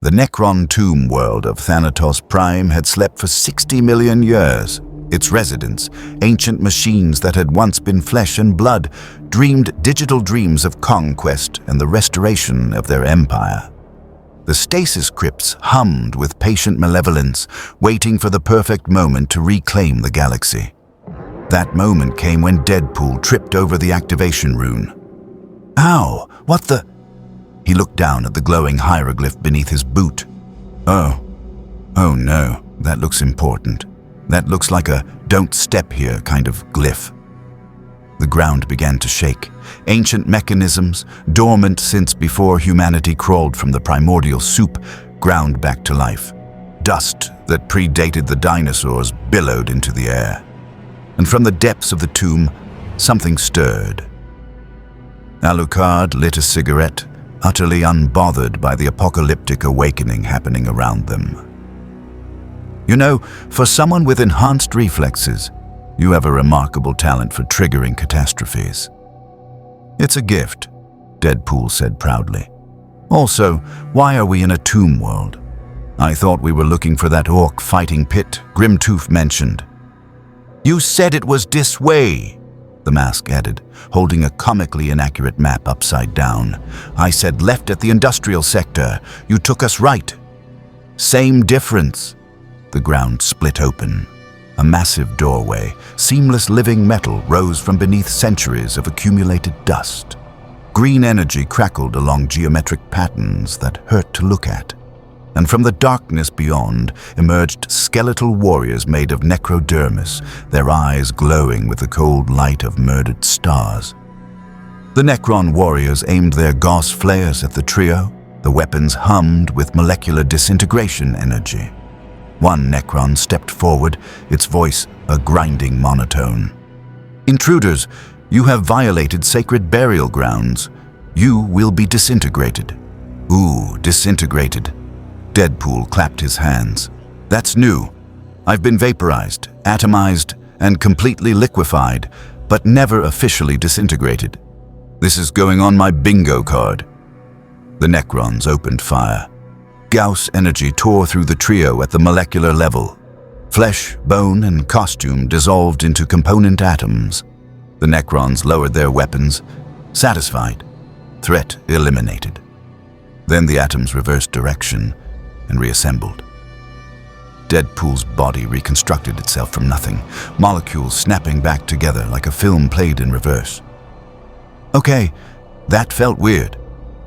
The Necron tomb world of Thanatos Prime had slept for 60 million years. Its residents, ancient machines that had once been flesh and blood, dreamed digital dreams of conquest and the restoration of their empire. The stasis crypts hummed with patient malevolence, waiting for the perfect moment to reclaim the galaxy. That moment came when Deadpool tripped over the activation rune. Ow! What the? He looked down at the glowing hieroglyph beneath his boot. Oh no, that looks important. That looks like a "don't step here" kind of glyph. The ground began to shake. Ancient mechanisms, dormant since before humanity crawled from the primordial soup, ground back to life. Dust that predated the dinosaurs billowed into the air. And from the depths of the tomb, something stirred. Alucard lit a cigarette, utterly unbothered by the apocalyptic awakening happening around them. You know, for someone with enhanced reflexes, you have a remarkable talent for triggering catastrophes. It's a gift, Deadpool said proudly. Also, why are we in a tomb world? I thought we were looking for that orc fighting pit Grimtooth mentioned. You said it was this way, the mask added, holding a comically inaccurate map upside down. I said left at the industrial sector. You took us right. Same difference. The ground split open. A massive doorway, seamless living metal, rose from beneath centuries of accumulated dust. Green energy crackled along geometric patterns that hurt to look at. And from the darkness beyond emerged skeletal warriors made of necrodermis, their eyes glowing with the cold light of murdered stars. The Necron warriors aimed their gauss flares at the trio. The weapons hummed with molecular disintegration energy. One Necron stepped forward, its voice a grinding monotone. Intruders, you have violated sacred burial grounds. You will be disintegrated. Ooh, disintegrated. Deadpool clapped his hands. That's new. I've been vaporized, atomized, and completely liquefied, but never officially disintegrated. This is going on my bingo card. The Necrons opened fire. Gauss energy tore through the trio at the molecular level. Flesh, bone, and costume dissolved into component atoms. The Necrons lowered their weapons, satisfied. Threat eliminated. Then the atoms reversed direction and reassembled. Deadpool's body reconstructed itself from nothing, molecules snapping back together like a film played in reverse. Okay, that felt weird.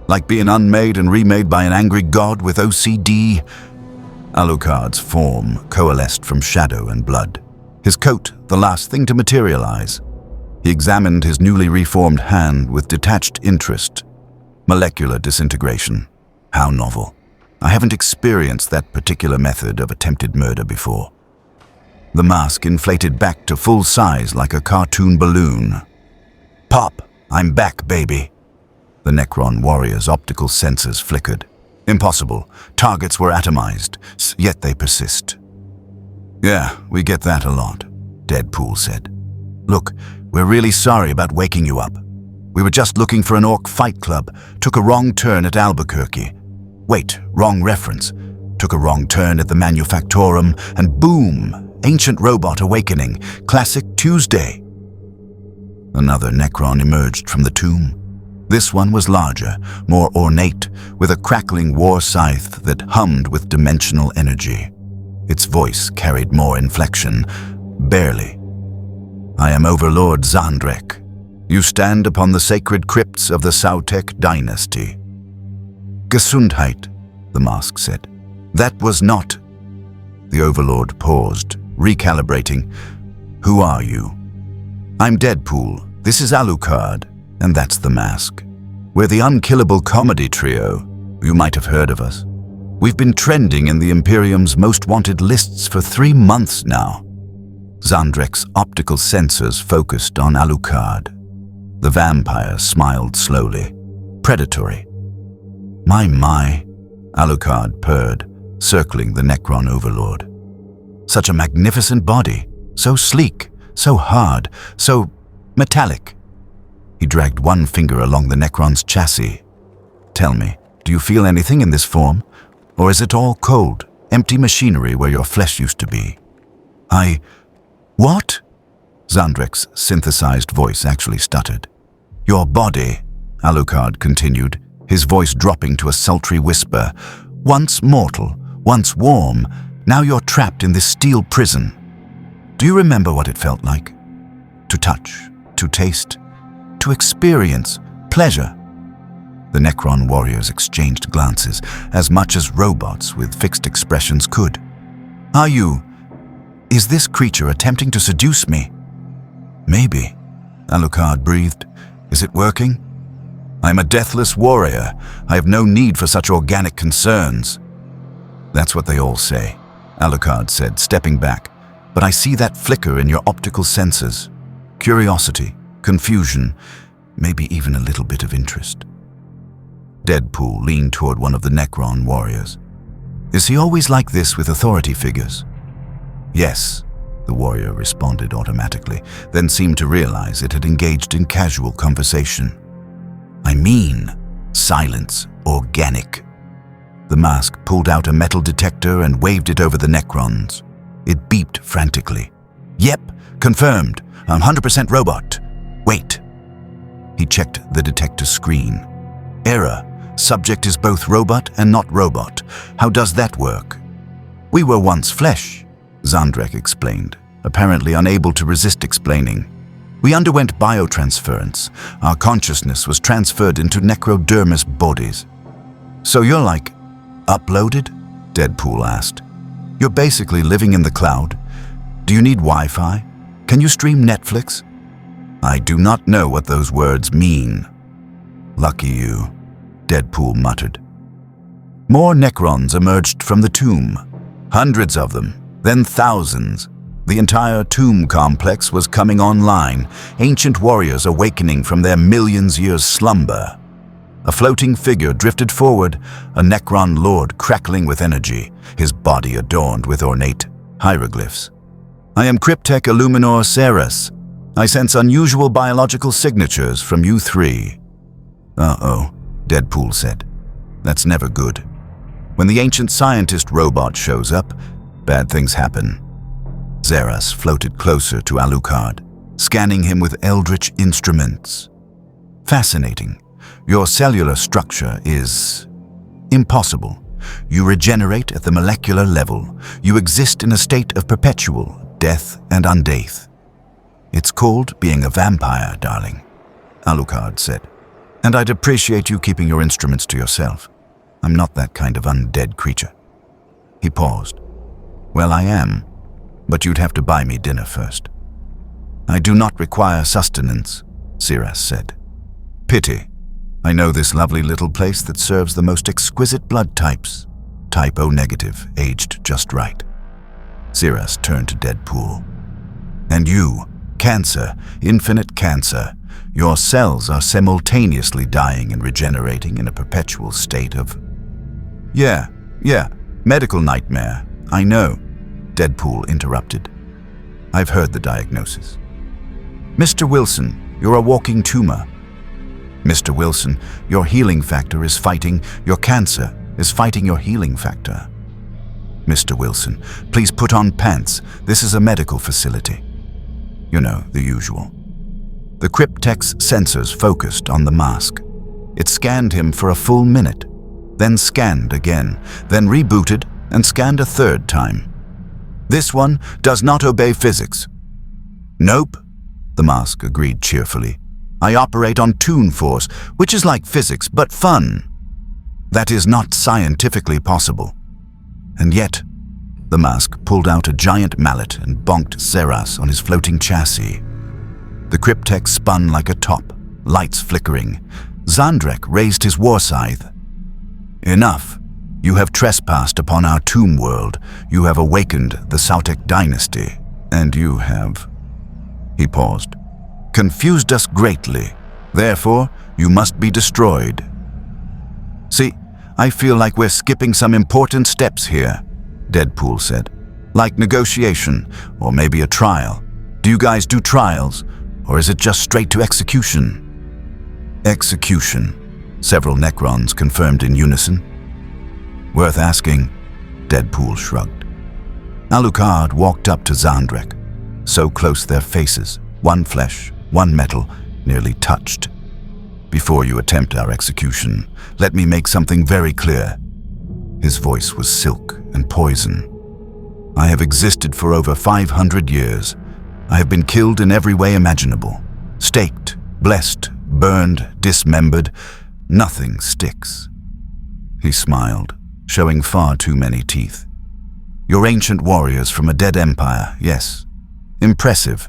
Like being unmade and remade by an angry god with OCD. Alucard's form coalesced from shadow and blood. His coat, the last thing to materialize. He examined his newly reformed hand with detached interest. Molecular disintegration. How novel. I haven't experienced that particular method of attempted murder before. The mask inflated back to full size like a cartoon balloon. Pop, I'm back, baby. The Necron warrior's optical sensors flickered. Impossible. Targets were atomized, yet they persist. Yeah, we get that a lot, Deadpool said. Look, we're really sorry about waking you up. We were just looking for an orc fight club, took a wrong turn at Albuquerque. Wait, wrong reference. Took a wrong turn at the Manufactorum, and boom, ancient robot awakening, classic Tuesday. Another Necron emerged from the tomb. This one was larger, more ornate, with a crackling war scythe that hummed with dimensional energy. Its voice carried more inflection, barely. I am Overlord Zandrek. You stand upon the sacred crypts of the Sautek dynasty. Gesundheit, the mask said. That was not. The Overlord paused, recalibrating. Who are you? I'm Deadpool. This is Alucard. And that's the mask. We're the unkillable comedy trio. You might have heard of us. We've been trending in the Imperium's most wanted lists for 3 months now. Zandrek's optical sensors focused on Alucard. The vampire smiled slowly, predatory. My, Alucard purred, circling the Necron Overlord. Such a magnificent body, so sleek, so hard, so metallic. He dragged one finger along the Necron's chassis. Tell me, do you feel anything in this form? Or is it all cold, empty machinery where your flesh used to be? What? Zandrek's synthesized voice actually stuttered. Your body, Alucard continued, his voice dropping to a sultry whisper. Once mortal, once warm, now you're trapped in this steel prison. Do you remember what it felt like? To touch, to taste, to experience pleasure. The Necron warriors exchanged glances, as much as robots with fixed expressions could. Is this creature attempting to seduce me? Maybe, Alucard breathed. Is it working? I'm a deathless warrior. I have no need for such organic concerns. That's what they all say, Alucard said, stepping back. But I see that flicker in your optical sensors. Curiosity, confusion, maybe even a little bit of interest. Deadpool leaned toward one of the Necron warriors. Is he always like this with authority figures? Yes, the warrior responded automatically, then seemed to realize it had engaged in casual conversation. I mean, silence, organic. The mask pulled out a metal detector and waved it over the Necrons. It beeped frantically. Yep, confirmed. I'm 100% robot. Wait. He checked the detector screen. Error. Subject is both robot and not robot. How does that work? We were once flesh, Zandrek explained, apparently unable to resist explaining. We underwent biotransference. Our consciousness was transferred into necrodermis bodies. So you're like, uploaded? Deadpool asked. You're basically living in the cloud. Do you need Wi-Fi? Can you stream Netflix? I do not know what those words mean. Lucky you, Deadpool muttered. More Necrons emerged from the tomb. Hundreds of them, then thousands. The entire tomb complex was coming online, ancient warriors awakening from their millions-year slumber. A floating figure drifted forward, a Necron lord crackling with energy, his body adorned with ornate hieroglyphs. I am Cryptek Illuminor Ceres. I sense unusual biological signatures from you three. Uh-oh, Deadpool said. That's never good. When the ancient scientist robot shows up, bad things happen. Zeras floated closer to Alucard, scanning him with eldritch instruments. Fascinating. Your cellular structure is impossible. You regenerate at the molecular level. You exist in a state of perpetual death and undeath. It's called being a vampire, darling, Alucard said. And I'd appreciate you keeping your instruments to yourself. I'm not that kind of undead creature. He paused. Well, I am, but you'd have to buy me dinner first. I do not require sustenance, Ceres said. Pity. I know this lovely little place that serves the most exquisite blood types. Type O negative, aged just right. Ceres turned to Deadpool. And you, cancer, infinite cancer. Your cells are simultaneously dying and regenerating in a perpetual state of... Yeah, medical nightmare. I know, Deadpool interrupted. I've heard the diagnosis. Mr. Wilson, you're a walking tumor. Mr. Wilson, your healing factor is fighting, your cancer is fighting your healing factor. Mr. Wilson, please put on pants. This is a medical facility. You know, the usual. The Cryptek's sensors focused on the mask. It scanned him for a full minute, then scanned again, then rebooted and scanned a third time. This one does not obey physics. Nope, the mask agreed cheerfully. I operate on Toon Force, which is like physics, but fun. That is not scientifically possible. And yet, the mask pulled out a giant mallet and bonked Zeras on his floating chassis. The Cryptek spun like a top, lights flickering. Zandrek raised his war scythe. Enough. You have trespassed upon our tomb world. You have awakened the Sautek dynasty. And you have... He paused. Confused us greatly. Therefore, you must be destroyed. See, I feel like we're skipping some important steps here, Deadpool said. Like negotiation, or maybe a trial. Do you guys do trials, or is it just straight to execution? Execution, several Necrons confirmed in unison. Worth asking, Deadpool shrugged. Alucard walked up to Zandrek, so close their faces, one flesh, one metal, nearly touched. Before you attempt our execution, let me make something very clear. His voice was silk and poison. I have existed for over 500 years. I have been killed in every way imaginable. Staked, blessed, burned, dismembered. Nothing sticks. He smiled, showing far too many teeth. You're ancient warriors from a dead empire, yes. Impressive.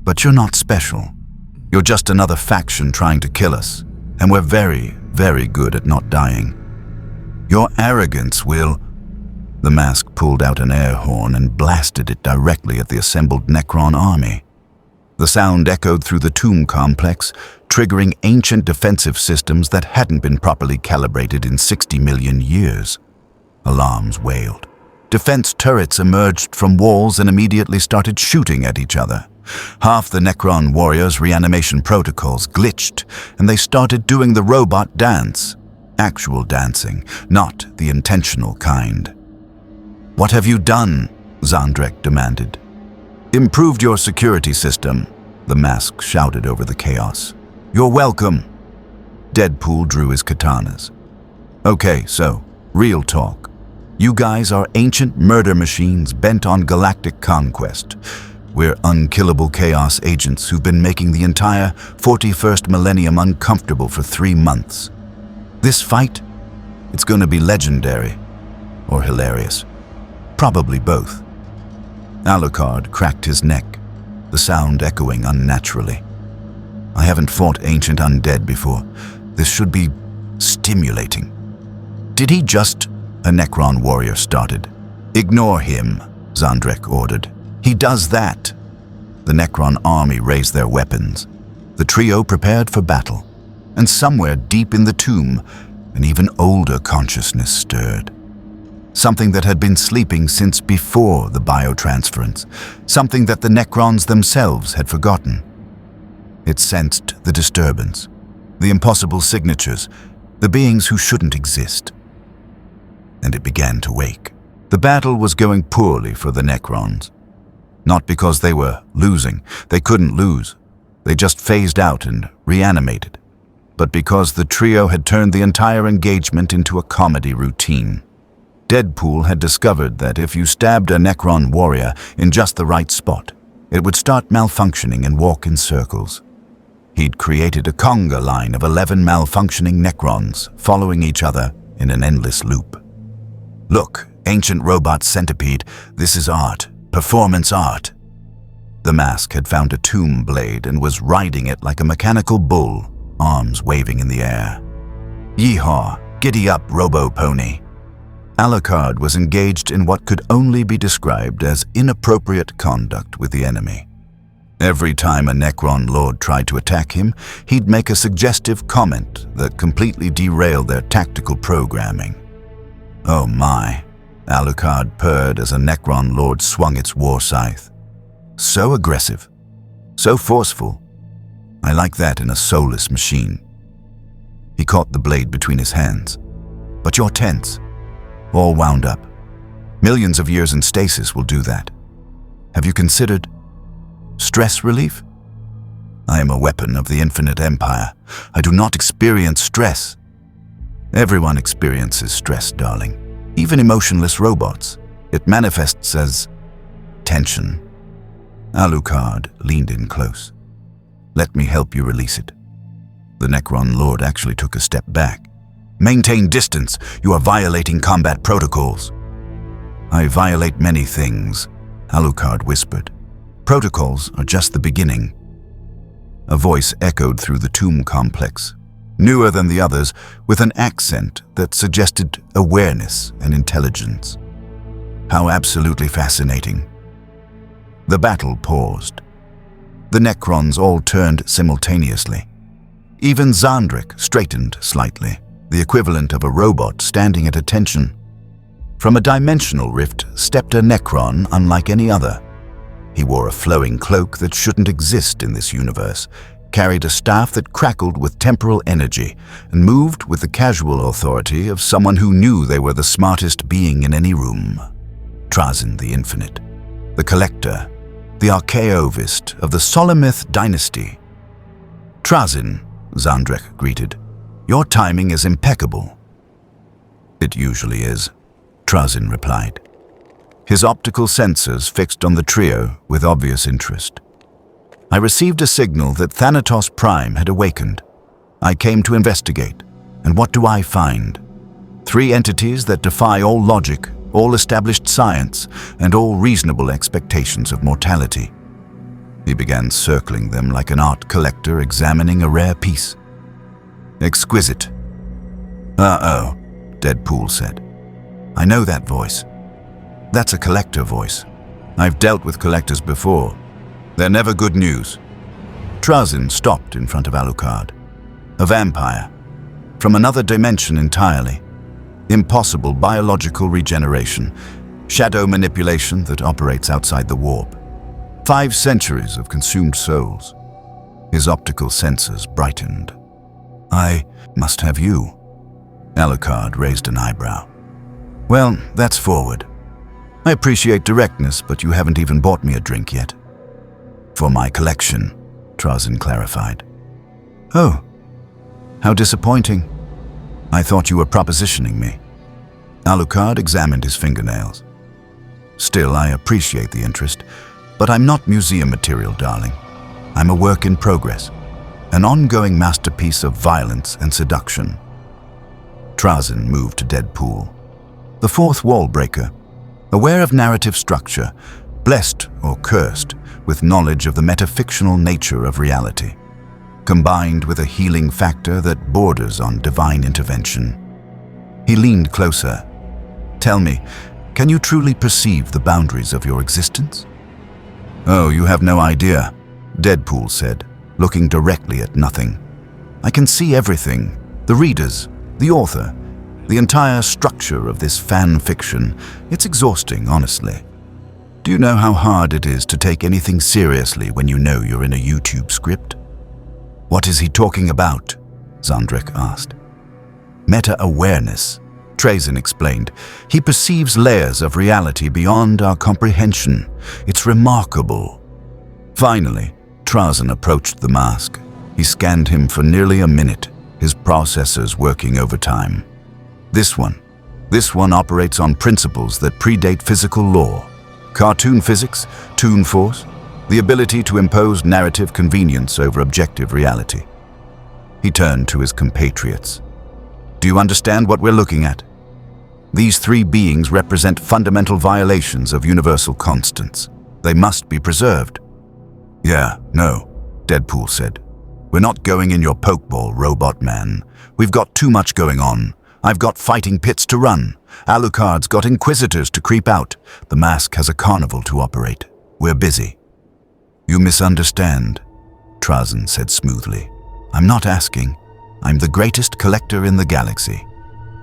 But you're not special. You're just another faction trying to kill us, and we're very, very good at not dying. Your arrogance will... The mask pulled out an air horn and blasted it directly at the assembled Necron army. The sound echoed through the tomb complex, triggering ancient defensive systems that hadn't been properly calibrated in 60 million years. Alarms wailed. Defense turrets emerged from walls and immediately started shooting at each other. Half the Necron warriors' reanimation protocols glitched, and they started doing the robot dance. Actual dancing, not the intentional kind. What have you done? Zandrek demanded. Improved your security system, the mask shouted over the chaos. You're welcome. Deadpool drew his katanas. Okay, so, real talk. You guys are ancient murder machines bent on galactic conquest. We're unkillable chaos agents who've been making the entire 41st millennium uncomfortable for 3 months. This fight, it's going to be legendary or hilarious. Probably both. Alucard cracked his neck, the sound echoing unnaturally. I haven't fought ancient undead before. This should be stimulating. Did he just... A Necron warrior started. Ignore him, Zandrek ordered. He does that. The Necron army raised their weapons. The trio prepared for battle. And somewhere deep in the tomb, an even older consciousness stirred. Something that had been sleeping since before the biotransference, something that the Necrons themselves had forgotten. It sensed the disturbance, the impossible signatures, the beings who shouldn't exist. And it began to wake. The battle was going poorly for the Necrons. Not because they were losing, they couldn't lose. They just phased out and reanimated. But because the trio had turned the entire engagement into a comedy routine. Deadpool had discovered that if you stabbed a Necron warrior in just the right spot, it would start malfunctioning and walk in circles. He'd created a conga line of 11 malfunctioning Necrons following each other in an endless loop. Look, ancient robot centipede, this is art, performance art. The mask had found a tomb blade and was riding it like a mechanical bull, arms waving in the air. Yeehaw, giddy up, robo-pony. Alucard was engaged in what could only be described as inappropriate conduct with the enemy. Every time a Necron lord tried to attack him, he'd make a suggestive comment that completely derailed their tactical programming. Oh my, Alucard purred as a Necron lord swung its war scythe. So aggressive, so forceful. I like that in a soulless machine. He caught the blade between his hands. But you're tense. All wound up. Millions of years in stasis will do that. Have you considered stress relief? I am a weapon of the infinite empire. I do not experience stress. Everyone experiences stress, darling. Even emotionless robots. It manifests as tension. Alucard leaned in close. Let me help you release it. The Necron Lord actually took a step back. Maintain distance. You are violating combat protocols. I violate many things, Alucard whispered. Protocols are just the beginning. A voice echoed through the tomb complex, newer than the others, with an accent that suggested awareness and intelligence. How absolutely fascinating. The battle paused. The Necrons all turned simultaneously. Even Zandrek straightened slightly, the equivalent of a robot standing at attention. From a dimensional rift stepped a Necron unlike any other. He wore a flowing cloak that shouldn't exist in this universe, carried a staff that crackled with temporal energy and moved with the casual authority of someone who knew they were the smartest being in any room. Trazyn the Infinite, the Collector, the Archaeovist of the Solomith dynasty. "Trazyn," Zandrek greeted, "your timing is impeccable." "It usually is," Trazyn replied, his optical sensors fixed on the trio with obvious interest. "I received a signal that Thanatos Prime had awakened. I came to investigate, and what do I find? 3 entities that defy all logic, all established science, and all reasonable expectations of mortality." He began circling them like an art collector examining a rare piece. "Exquisite." "Uh-oh," Deadpool said. "I know that voice. That's a collector voice. I've dealt with collectors before. They're never good news." Trazyn stopped in front of Alucard. "A vampire. From another dimension entirely. Impossible biological regeneration. Shadow manipulation that operates outside the warp. 5 centuries of consumed souls." His optical sensors brightened. "I must have you." Alucard raised an eyebrow. "Well, that's forward. I appreciate directness, but you haven't even bought me a drink yet." "For my collection," Trazyn clarified. "Oh, how disappointing. I thought you were propositioning me." Alucard examined his fingernails. "Still, I appreciate the interest, but I'm not museum material, darling. I'm a work in progress, an ongoing masterpiece of violence and seduction." Trazyn moved to Deadpool, the 4th wall breaker, aware of narrative structure, blessed or cursed with knowledge of the metafictional nature of reality, combined with a healing factor that borders on divine intervention. He leaned closer. "Tell me, can you truly perceive the boundaries of your existence?" "Oh, you have no idea," Deadpool said, looking directly at nothing. "I can see everything, the readers, the author, the entire structure of this fan fiction. It's exhausting, honestly. Do you know how hard it is to take anything seriously when you know you're in a YouTube script?" "What is he talking about?" Zandrek asked. "Meta-awareness," Trazyn explained. "He perceives layers of reality beyond our comprehension. It's remarkable." Finally, Trazyn approached the mask. He scanned him for nearly a minute, his processors working overtime. This one operates on principles that predate physical law. Cartoon physics, toon force, the ability to impose narrative convenience over objective reality. He turned to his compatriots. "Do you understand what we're looking at? These 3 beings represent fundamental violations of universal constants. They must be preserved." "Yeah, no," Deadpool said. "We're not going in your pokeball, robot man. We've got too much going on. I've got fighting pits to run. Alucard's got inquisitors to creep out. The mask has a carnival to operate. We're busy." "You misunderstand," Trazyn said smoothly. "I'm not asking. I'm the greatest collector in the galaxy.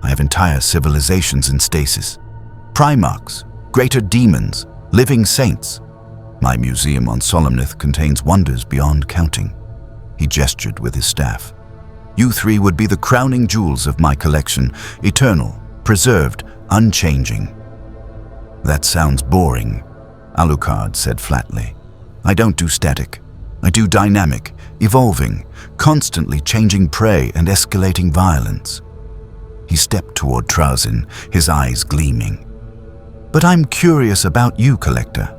I have entire civilizations in stasis. Primarchs, greater demons, living saints. My museum on Solomnith contains wonders beyond counting." He gestured with his staff. "You 3 would be the crowning jewels of my collection, eternal, preserved, unchanging." "That sounds boring," Alucard said flatly. "I don't do static. I do dynamic, evolving, constantly changing prey and escalating violence." He stepped toward Trazyn, his eyes gleaming. "But I'm curious about you, Collector.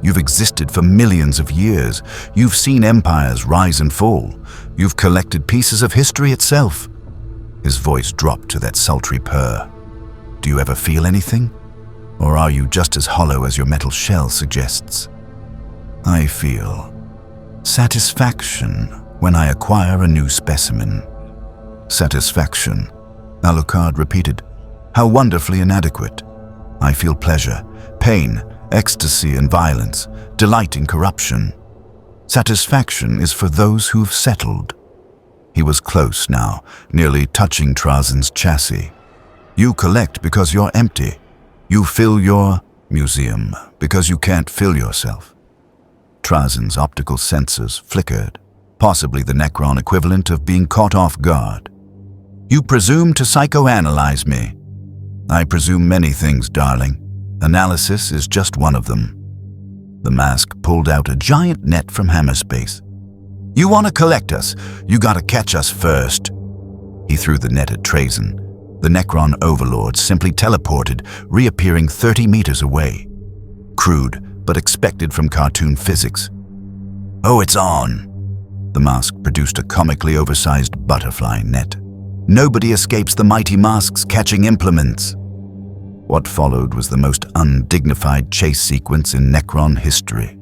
You've existed for millions of years. You've seen empires rise and fall. You've collected pieces of history itself." His voice dropped to that sultry purr. "Do you ever feel anything? Or are you just as hollow as your metal shell suggests?" "I feel satisfaction when I acquire a new specimen." "Satisfaction," Alucard repeated. "How wonderfully inadequate. I feel pleasure, pain, ecstasy and violence, delight in corruption. Satisfaction is for those who've settled." He was close now, nearly touching Trazyn's chassis. "You collect because you're empty. You fill your museum because you can't fill yourself." Trazyn's optical sensors flickered, possibly the Necron equivalent of being caught off guard. You presume to psychoanalyze me. I presume many things, darling. Analysis is just one of them. The mask pulled out a giant net from Hammerspace. You want to collect us, you gotta catch us first. He threw the net at Trazyn. The Necron overlord simply teleported, reappearing 30 meters away. Crude, but expected from cartoon physics. Oh, it's on. The mask produced a comically oversized butterfly net. Nobody escapes the mighty mask's catching implements. What followed was the most undignified chase sequence in Necron history.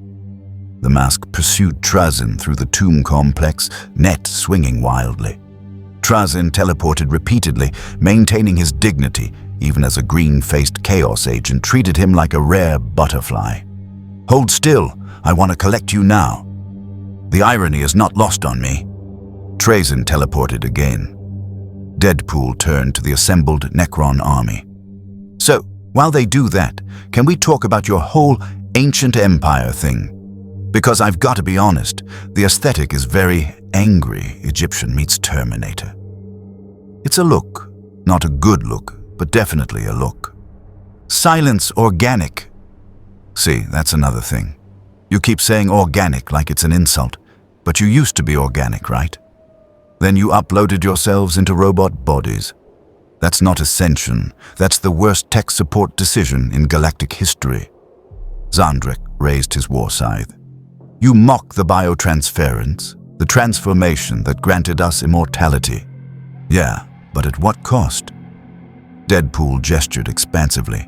The mask pursued Trazyn through the tomb complex, net swinging wildly. Trazyn teleported repeatedly, maintaining his dignity, even as a green-faced chaos agent treated him like a rare butterfly. Hold still, I want to collect you now. The irony is not lost on me. Trazyn teleported again. Deadpool turned to the assembled Necron army. So, while they do that, can we talk about your whole ancient empire thing? Because I've got to be honest, the aesthetic is very angry Egyptian meets Terminator. It's a look, not a good look, but definitely a look. Silence organic. See, that's another thing. You keep saying organic like it's an insult, but you used to be organic, right? Then you uploaded yourselves into robot bodies. That's not ascension, that's the worst tech support decision in galactic history. Zandrek raised his war scythe. You mock the biotransference, the transformation that granted us immortality. Yeah, but at what cost? Deadpool gestured expansively.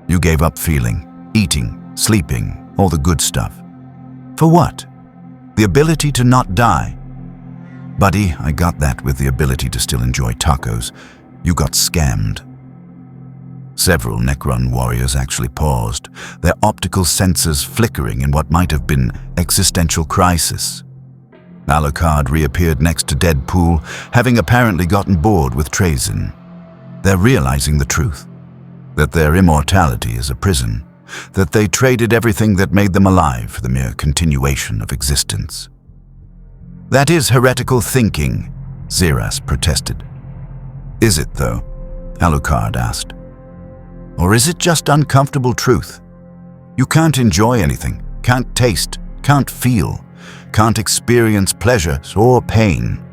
You gave up feeling, eating, sleeping, all the good stuff. For what? The ability to not die. Buddy, I got that with the ability to still enjoy tacos. You got scammed. Several Necron warriors actually paused, their optical sensors flickering in what might have been existential crisis. Alucard reappeared next to Deadpool, having apparently gotten bored with Trazyn. They're realizing the truth, that their immortality is a prison, that they traded everything that made them alive for the mere continuation of existence. That is heretical thinking, Xeras protested. Is it, though? Alucard asked. Or is it just uncomfortable truth? You can't enjoy anything, can't taste, can't feel, can't experience pleasure or pain.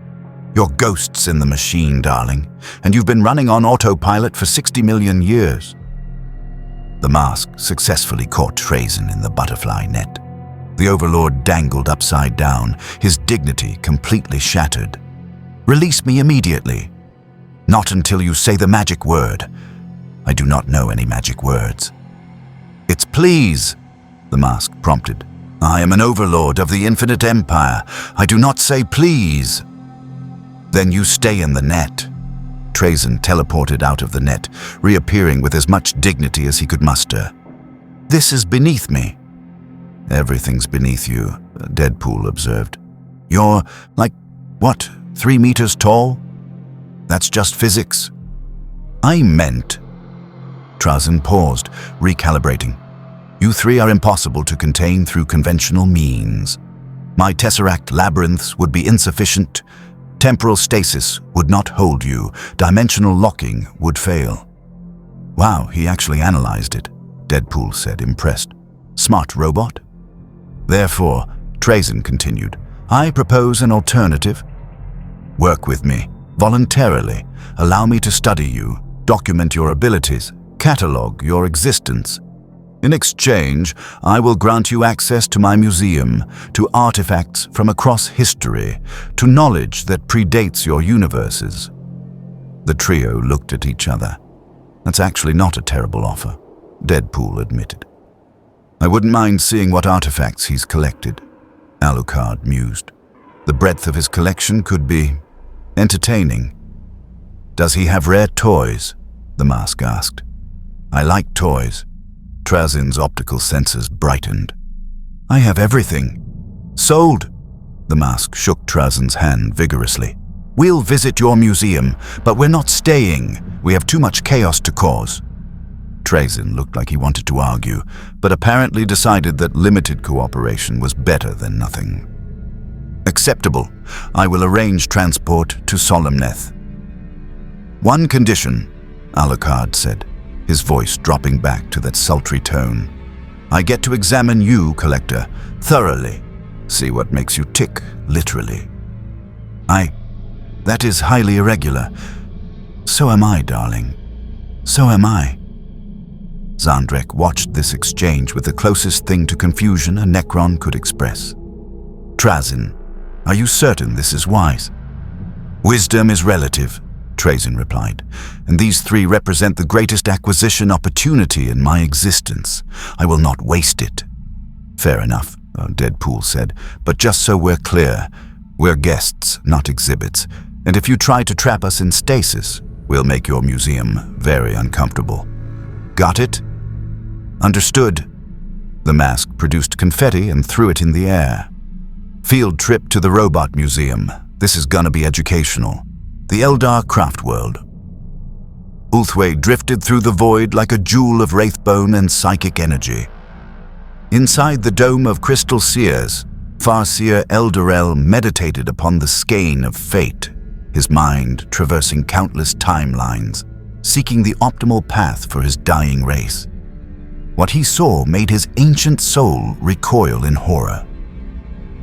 You're ghosts in the machine, darling, and you've been running on autopilot for 60 million years. The mask successfully caught Trazyn in the butterfly net. The Overlord dangled upside down, his dignity completely shattered. Release me immediately. Not until you say the magic word. I do not know any magic words. It's please, the mask prompted. I am an overlord of the infinite empire. I do not say please. Then you stay in the net. Trazyn teleported out of the net, reappearing with as much dignity as he could muster. This is beneath me. Everything's beneath you, Deadpool observed. You're, like, what, 3 meters tall? That's just physics. I meant... Trazyn paused, recalibrating. You three are impossible to contain through conventional means. My tesseract labyrinths would be insufficient. Temporal stasis would not hold you. Dimensional locking would fail. Wow, he actually analyzed it, Deadpool said, impressed. Smart robot? Therefore, Trazyn continued, I propose an alternative. Work with me, voluntarily. Allow me to study you, document your abilities, catalog your existence. In exchange, I will grant you access to my museum, to artifacts from across history, to knowledge that predates your universes. The trio looked at each other. That's actually not a terrible offer, Deadpool admitted. I wouldn't mind seeing what artifacts he's collected, Alucard mused. The breadth of his collection could be entertaining. Does he have rare toys? The mask asked. I like toys. Trazyn's optical sensors brightened. I have everything. Sold. The mask shook Trazyn's hand vigorously. We'll visit your museum, but we're not staying. We have too much chaos to cause. Trazyn looked like he wanted to argue, but apparently decided that limited cooperation was better than nothing. Acceptable. I will arrange transport to Solemneth. One condition, Alucard said, his voice dropping back to that sultry tone. I get to examine you, Collector, thoroughly. See what makes you tick, literally. That is highly irregular. So am I, darling. So am I. Zandrek watched this exchange with the closest thing to confusion a Necron could express. Trazyn, are you certain this is wise? Wisdom is relative, Trazyn replied, and these three represent the greatest acquisition opportunity in my existence. I will not waste it. Fair enough, Deadpool said, but just so we're clear, we're guests, not exhibits, and if you try to trap us in stasis, we'll make your museum very uncomfortable. Got it? Understood. The mask produced confetti and threw it in the air. Field trip to the Robot Museum. This is gonna be educational. The Eldar craft world. Ulthwé drifted through the void like a jewel of wraithbone and psychic energy. Inside the dome of crystal seers, Farseer Eldorel meditated upon the skein of fate, his mind traversing countless timelines, seeking the optimal path for his dying race. What he saw made his ancient soul recoil in horror.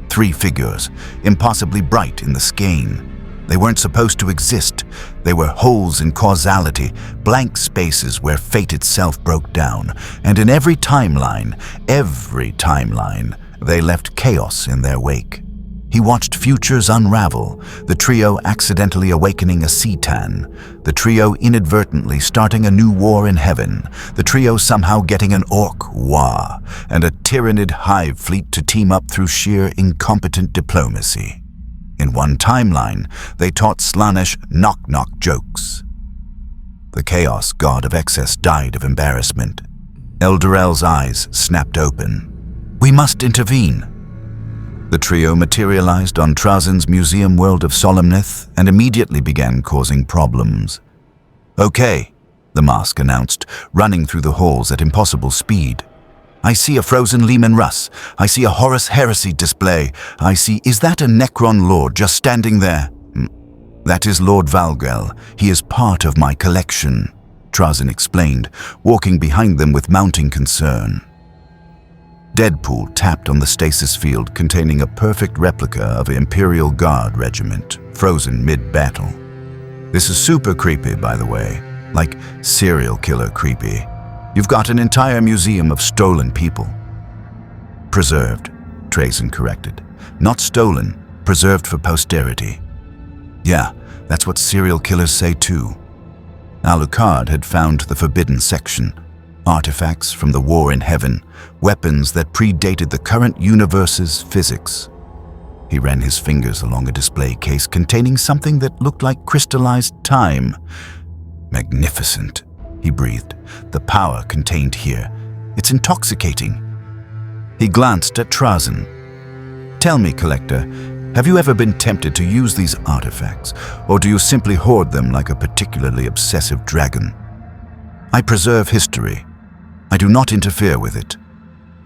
Three figures, impossibly bright in the skein. They weren't supposed to exist. They were holes in causality, blank spaces where fate itself broke down. And in every timeline, they left chaos in their wake. He watched futures unravel, the trio accidentally awakening a Citan, the trio inadvertently starting a new war in heaven, the trio somehow getting an Orc Wa, and a Tyrannid hive fleet to team up through sheer incompetent diplomacy. In one timeline, they taught Slaanesh knock-knock jokes. The Chaos God of Excess died of embarrassment. Eldorel's eyes snapped open. We must intervene. The trio materialized on Trazyn's museum world of Solemneth and immediately began causing problems. Okay, the mask announced, running through the halls at impossible speed. I see a frozen Leman Russ. I see a Horus Heresy display. Is that a Necron Lord just standing there? That is Lord Valgel. He is part of my collection, Trazyn explained, walking behind them with mounting concern. Deadpool tapped on the stasis field containing a perfect replica of an Imperial Guard regiment, frozen mid-battle. This is super creepy, by the way, like serial killer creepy. You've got an entire museum of stolen people. Preserved, Trazyn corrected. Not stolen, preserved for posterity. Yeah, that's what serial killers say too. Alucard had found the forbidden section. Artifacts from the war in heaven, weapons that predated the current universe's physics. He ran his fingers along a display case containing something that looked like crystallized time. Magnificent, he breathed. The power contained here. It's intoxicating. He glanced at Trazyn. Tell me, Collector, have you ever been tempted to use these artifacts, or do you simply hoard them like a particularly obsessive dragon? I preserve history. I do not interfere with it.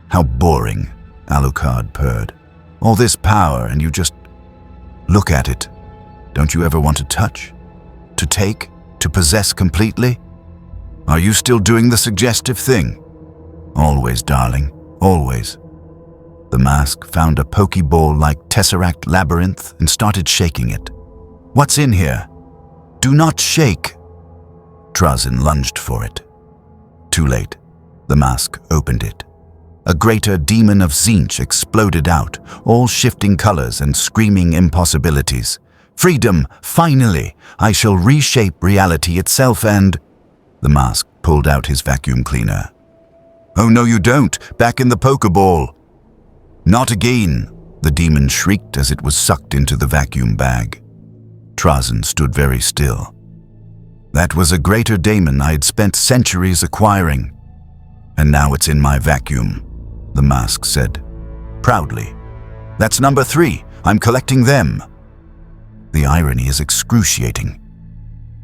How boring, Alucard purred. All this power and you just look at it. Don't you ever want to touch? To take? To possess completely? Are you still doing the suggestive thing? Always, darling, always. The mask found a pokeball-like tesseract labyrinth and started shaking it. What's in here? Do not shake. Trazyn lunged for it. Too late. The mask opened it. A greater demon of Tzeentch exploded out, all shifting colors and screaming impossibilities. Freedom, finally! I shall reshape reality itself and... The mask pulled out his vacuum cleaner. Oh no you don't! Back in the Pokeball! Not again! The demon shrieked as it was sucked into the vacuum bag. Trazyn stood very still. That was a greater daemon I had spent centuries acquiring. And now it's in my vacuum, the mask said, proudly. That's number 3. I'm collecting them. The irony is excruciating.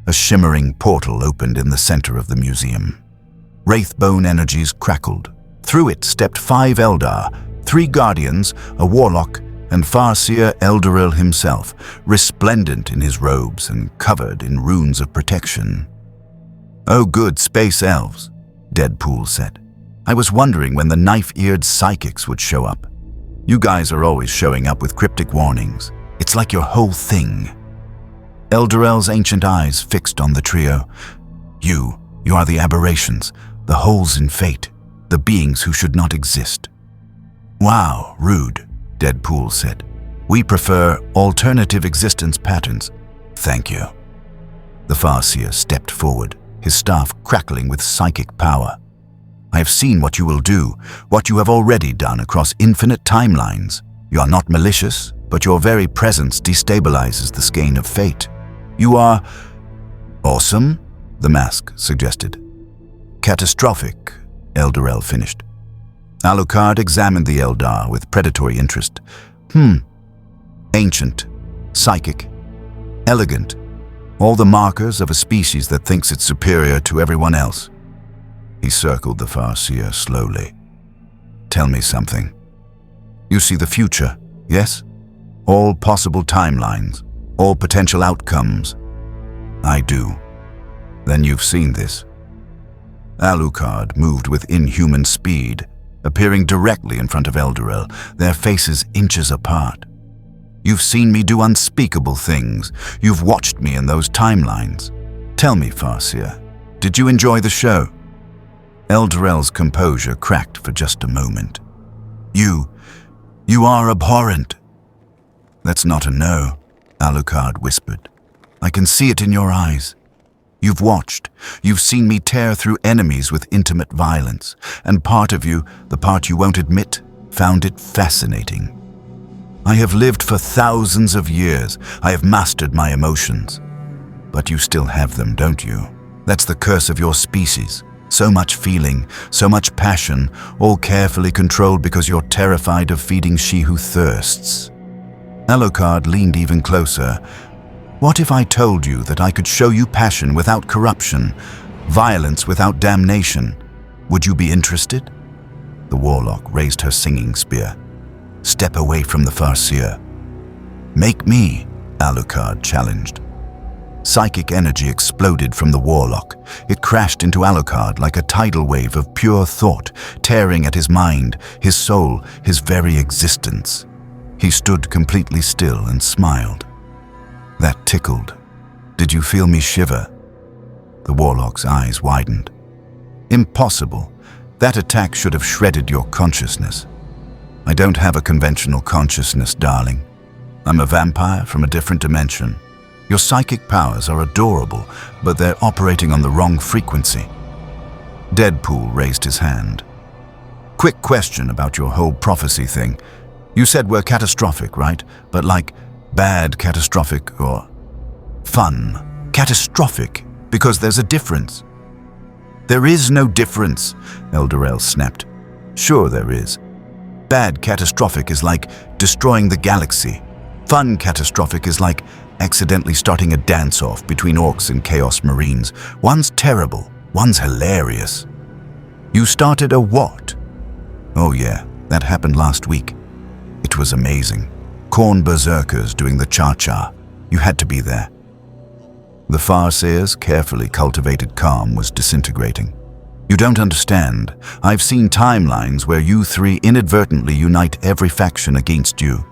A shimmering portal opened in the center of the museum. Wraithbone energies crackled. Through it stepped 5 Eldar, 3 Guardians, a Warlock, and Farseer Eldaril himself, resplendent in his robes and covered in runes of protection. "Oh good, space elves," Deadpool said. "I was wondering when the knife-eared psychics would show up. You guys are always showing up with cryptic warnings. It's like your whole thing." Eldaril's ancient eyes fixed on the trio. You are the aberrations, the holes in fate, the beings who should not exist." "Wow, rude," Deadpool said. "We prefer alternative existence patterns. Thank you." The Farseer stepped forward, his staff crackling with psychic power. "I have seen what you will do, what you have already done across infinite timelines. You are not malicious, but your very presence destabilizes the skein of fate. You are awesome," the mask suggested. "Catastrophic," Eldaril finished. Alucard examined the Eldar with predatory interest. Ancient, psychic, elegant, all the markers of a species that thinks it's superior to everyone else. He circled the Farseer slowly. "Tell me something. You see the future, yes? All possible timelines, all potential outcomes." "I do." "Then you've seen this." Alucard moved with inhuman speed, appearing directly in front of Eldaril, their faces inches apart. "You've seen me do unspeakable things. You've watched me in those timelines. Tell me, Farseer, did you enjoy the show?" Eldaril's composure cracked for just a moment. You are abhorrent." "That's not a no," Alucard whispered. "I can see it in your eyes. You've watched. You've seen me tear through enemies with intimate violence, and part of you, the part you won't admit, found it fascinating. I have lived for thousands of years. I have mastered my emotions. But you still have them, don't you? That's the curse of your species. So much feeling, so much passion, all carefully controlled because you're terrified of feeding she who thirsts." Alucard leaned even closer. "What if I told you that I could show you passion without corruption, violence without damnation? Would you be interested?" The warlock raised her singing spear. "Step away from the Farseer." "Make me," Alucard challenged. Psychic energy exploded from the warlock. It crashed into Alucard like a tidal wave of pure thought, tearing at his mind, his soul, his very existence. He stood completely still and smiled. "That tickled. Did you feel me shiver?" The warlock's eyes widened. "Impossible. That attack should have shredded your consciousness." "I don't have a conventional consciousness, darling. I'm a vampire from a different dimension. Your psychic powers are adorable, but they're operating on the wrong frequency." Deadpool raised his hand. "Quick question about your whole prophecy thing. You said we're catastrophic, right? But like bad catastrophic or fun catastrophic, because there's a difference." "There is no difference," Eldaril snapped. "Sure there is. Bad catastrophic is like destroying the galaxy. Fun catastrophic is like accidentally starting a dance-off between orcs and chaos marines. One's terrible, one's hilarious." "You started a what?" "Oh yeah, that happened last week. It was amazing. Corn berserkers doing the cha-cha. You had to be there." The Farseer's carefully cultivated calm was disintegrating. "You don't understand. I've seen timelines where you three inadvertently unite every faction against you.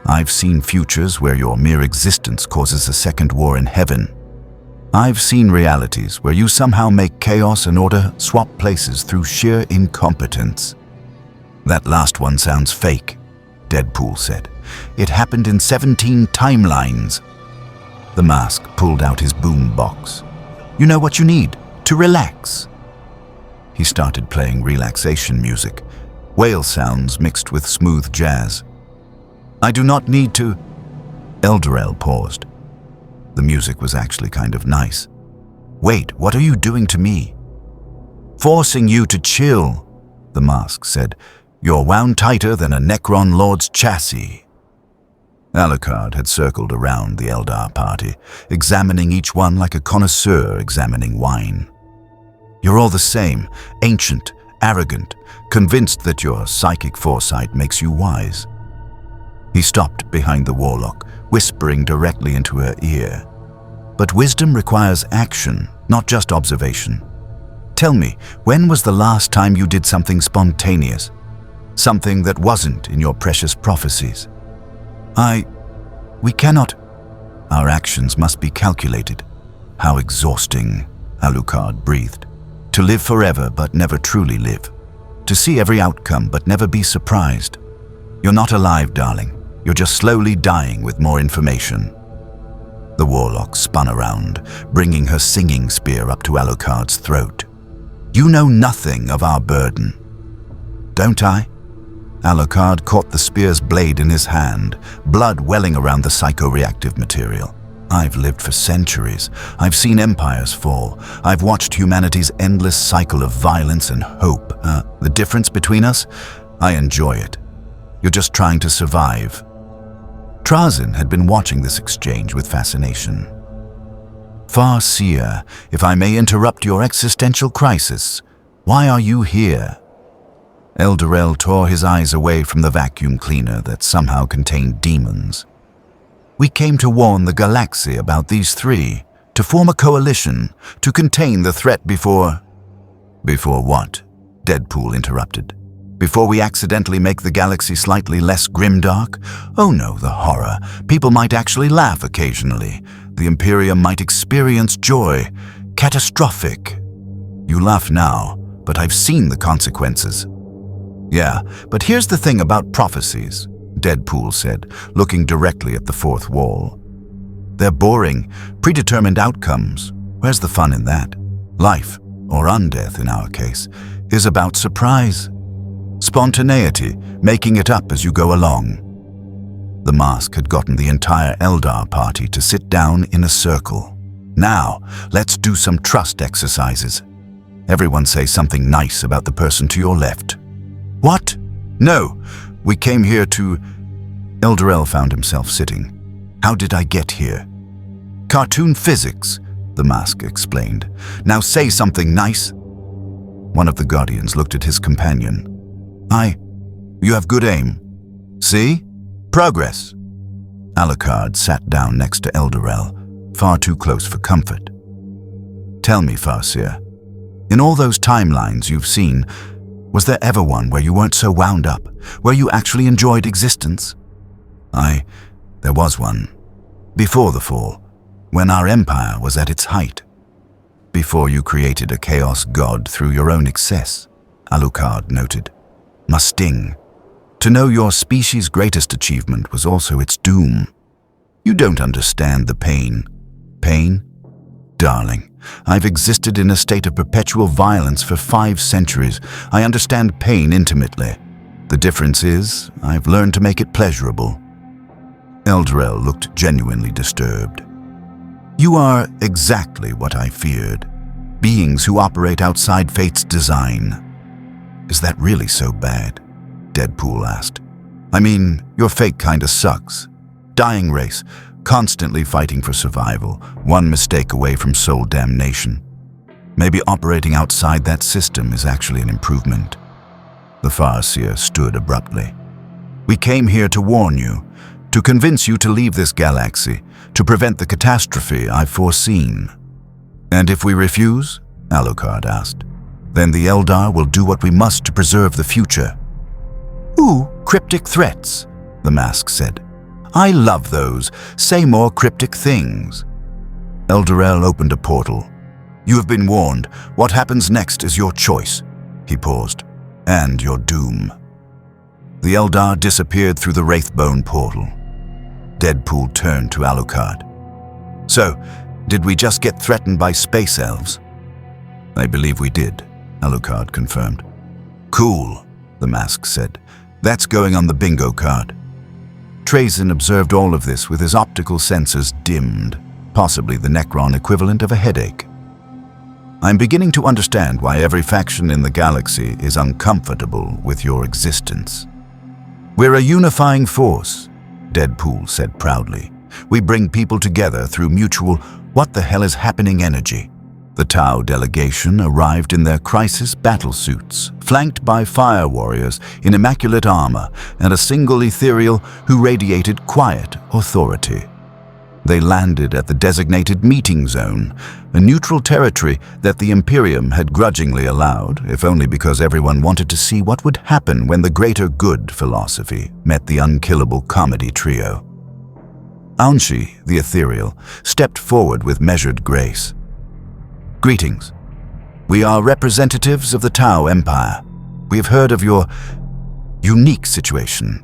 I've seen futures where your mere existence causes a second war in heaven. I've seen realities where you somehow make chaos and order swap places through sheer incompetence." "That last one sounds fake," Deadpool said. "It happened in 17 timelines." The mask pulled out his boom box. "You know what you need to relax." He started playing relaxation music, whale sounds mixed with smooth jazz. "I do not need to..." Eldaril paused. The music was actually kind of nice. "Wait, what are you doing to me?" "Forcing you to chill," the mask said. "You're wound tighter than a Necron Lord's chassis." Alucard had circled around the Eldar party, examining each one like a connoisseur examining wine. "You're all the same, ancient, arrogant, convinced that your psychic foresight makes you wise." He stopped behind the warlock, whispering directly into her ear. But wisdom requires action, not just observation. Tell me, when was the last time you did something spontaneous? Something that wasn't in your precious prophecies? We cannot. Our actions must be calculated. How exhausting, Alucard breathed. To live forever but never truly live. To see every outcome but never be surprised. You're not alive, darling. You're just slowly dying with more information. The warlock spun around, bringing her singing spear up to Alucard's throat. You know nothing of our burden. Don't I? Alucard caught the spear's blade in his hand, blood welling around the psychoreactive material. I've lived for centuries. I've seen empires fall. I've watched humanity's endless cycle of violence and hope. The difference between us? I enjoy it. You're just trying to survive. Trazyn had been watching this exchange with fascination. Farseer, if I may interrupt your existential crisis, why are you here? Eldarel tore his eyes away from the vacuum cleaner that somehow contained demons. We came to warn the galaxy about these three, to form a coalition, to contain the threat before... Before what? Deadpool interrupted. Before we accidentally make the galaxy slightly less grimdark? Oh no, the horror. People might actually laugh occasionally. The Imperium might experience joy. Catastrophic. You laugh now, but I've seen the consequences. Yeah, but here's the thing about prophecies, Deadpool said, looking directly at the fourth wall. They're boring, predetermined outcomes. Where's the fun in that? Life, or undeath in our case, is about surprise. Spontaneity, making it up as you go along. The mask had gotten the entire Eldar party to sit down in a circle. Now, let's do some trust exercises. Everyone say something nice about the person to your left. What? No, we came here to... Eldarel found himself sitting. How did I get here? Cartoon physics, the mask explained. Now say something nice. One of the Guardians looked at his companion. You have good aim. See? Progress. Alucard sat down next to Eldarel, far too close for comfort. Tell me, Farseer, in all those timelines you've seen, was there ever one where you weren't so wound up, where you actually enjoyed existence? There was one. Before the fall, when our empire was at its height. Before you created a chaos god through your own excess, Alucard noted. Must sting. To know your species' greatest achievement was also its doom. You don't understand the pain. Pain? Darling, I've existed in a state of perpetual violence for 5 centuries. I understand pain intimately. The difference is, I've learned to make it pleasurable. Eldarel looked genuinely disturbed. You are exactly what I feared. Beings who operate outside fate's design. Is that really so bad? Deadpool asked. I mean, your fate kinda sucks. Dying race, constantly fighting for survival, one mistake away from soul damnation. Maybe operating outside that system is actually an improvement. The Farseer stood abruptly. We came here to warn you, to convince you to leave this galaxy, to prevent the catastrophe I've foreseen. And if we refuse? Alucard asked. Then the Eldar will do what we must to preserve the future. Ooh, cryptic threats, the mask said. I love those. Say more cryptic things. Eldarel opened a portal. You have been warned. What happens next is your choice. He paused. And your doom. The Eldar disappeared through the Wraithbone portal. Deadpool turned to Alucard. So, did we just get threatened by space elves? I believe we did, Alucard confirmed. Cool, the mask said. That's going on the bingo card. Trazyn observed all of this with his optical sensors dimmed, possibly the Necron equivalent of a headache. I'm beginning to understand why every faction in the galaxy is uncomfortable with your existence. We're a unifying force, Deadpool said proudly. We bring people together through mutual what the hell is happening energy. The Tau delegation arrived in their crisis battle suits, flanked by fire warriors in immaculate armor and a single ethereal who radiated quiet authority. They landed at the designated meeting zone, a neutral territory that the Imperium had grudgingly allowed, if only because everyone wanted to see what would happen when the greater good philosophy met the unkillable comedy trio. Aunshi, the ethereal, stepped forward with measured grace. "Greetings. We are representatives of the Tau Empire. We have heard of your unique situation.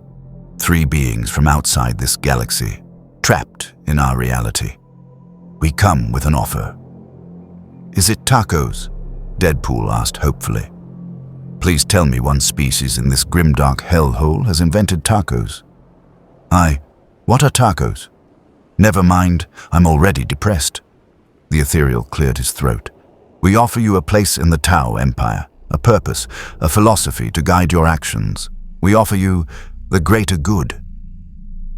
3 beings from outside this galaxy, trapped in our reality. We come with an offer." "Is it tacos?" Deadpool asked hopefully. "Please tell me one species in this grimdark hellhole has invented tacos." What are tacos?" "Never mind, I'm already depressed." The ethereal cleared his throat. "We offer you a place in the Tau Empire, a purpose, a philosophy to guide your actions. We offer you the greater good."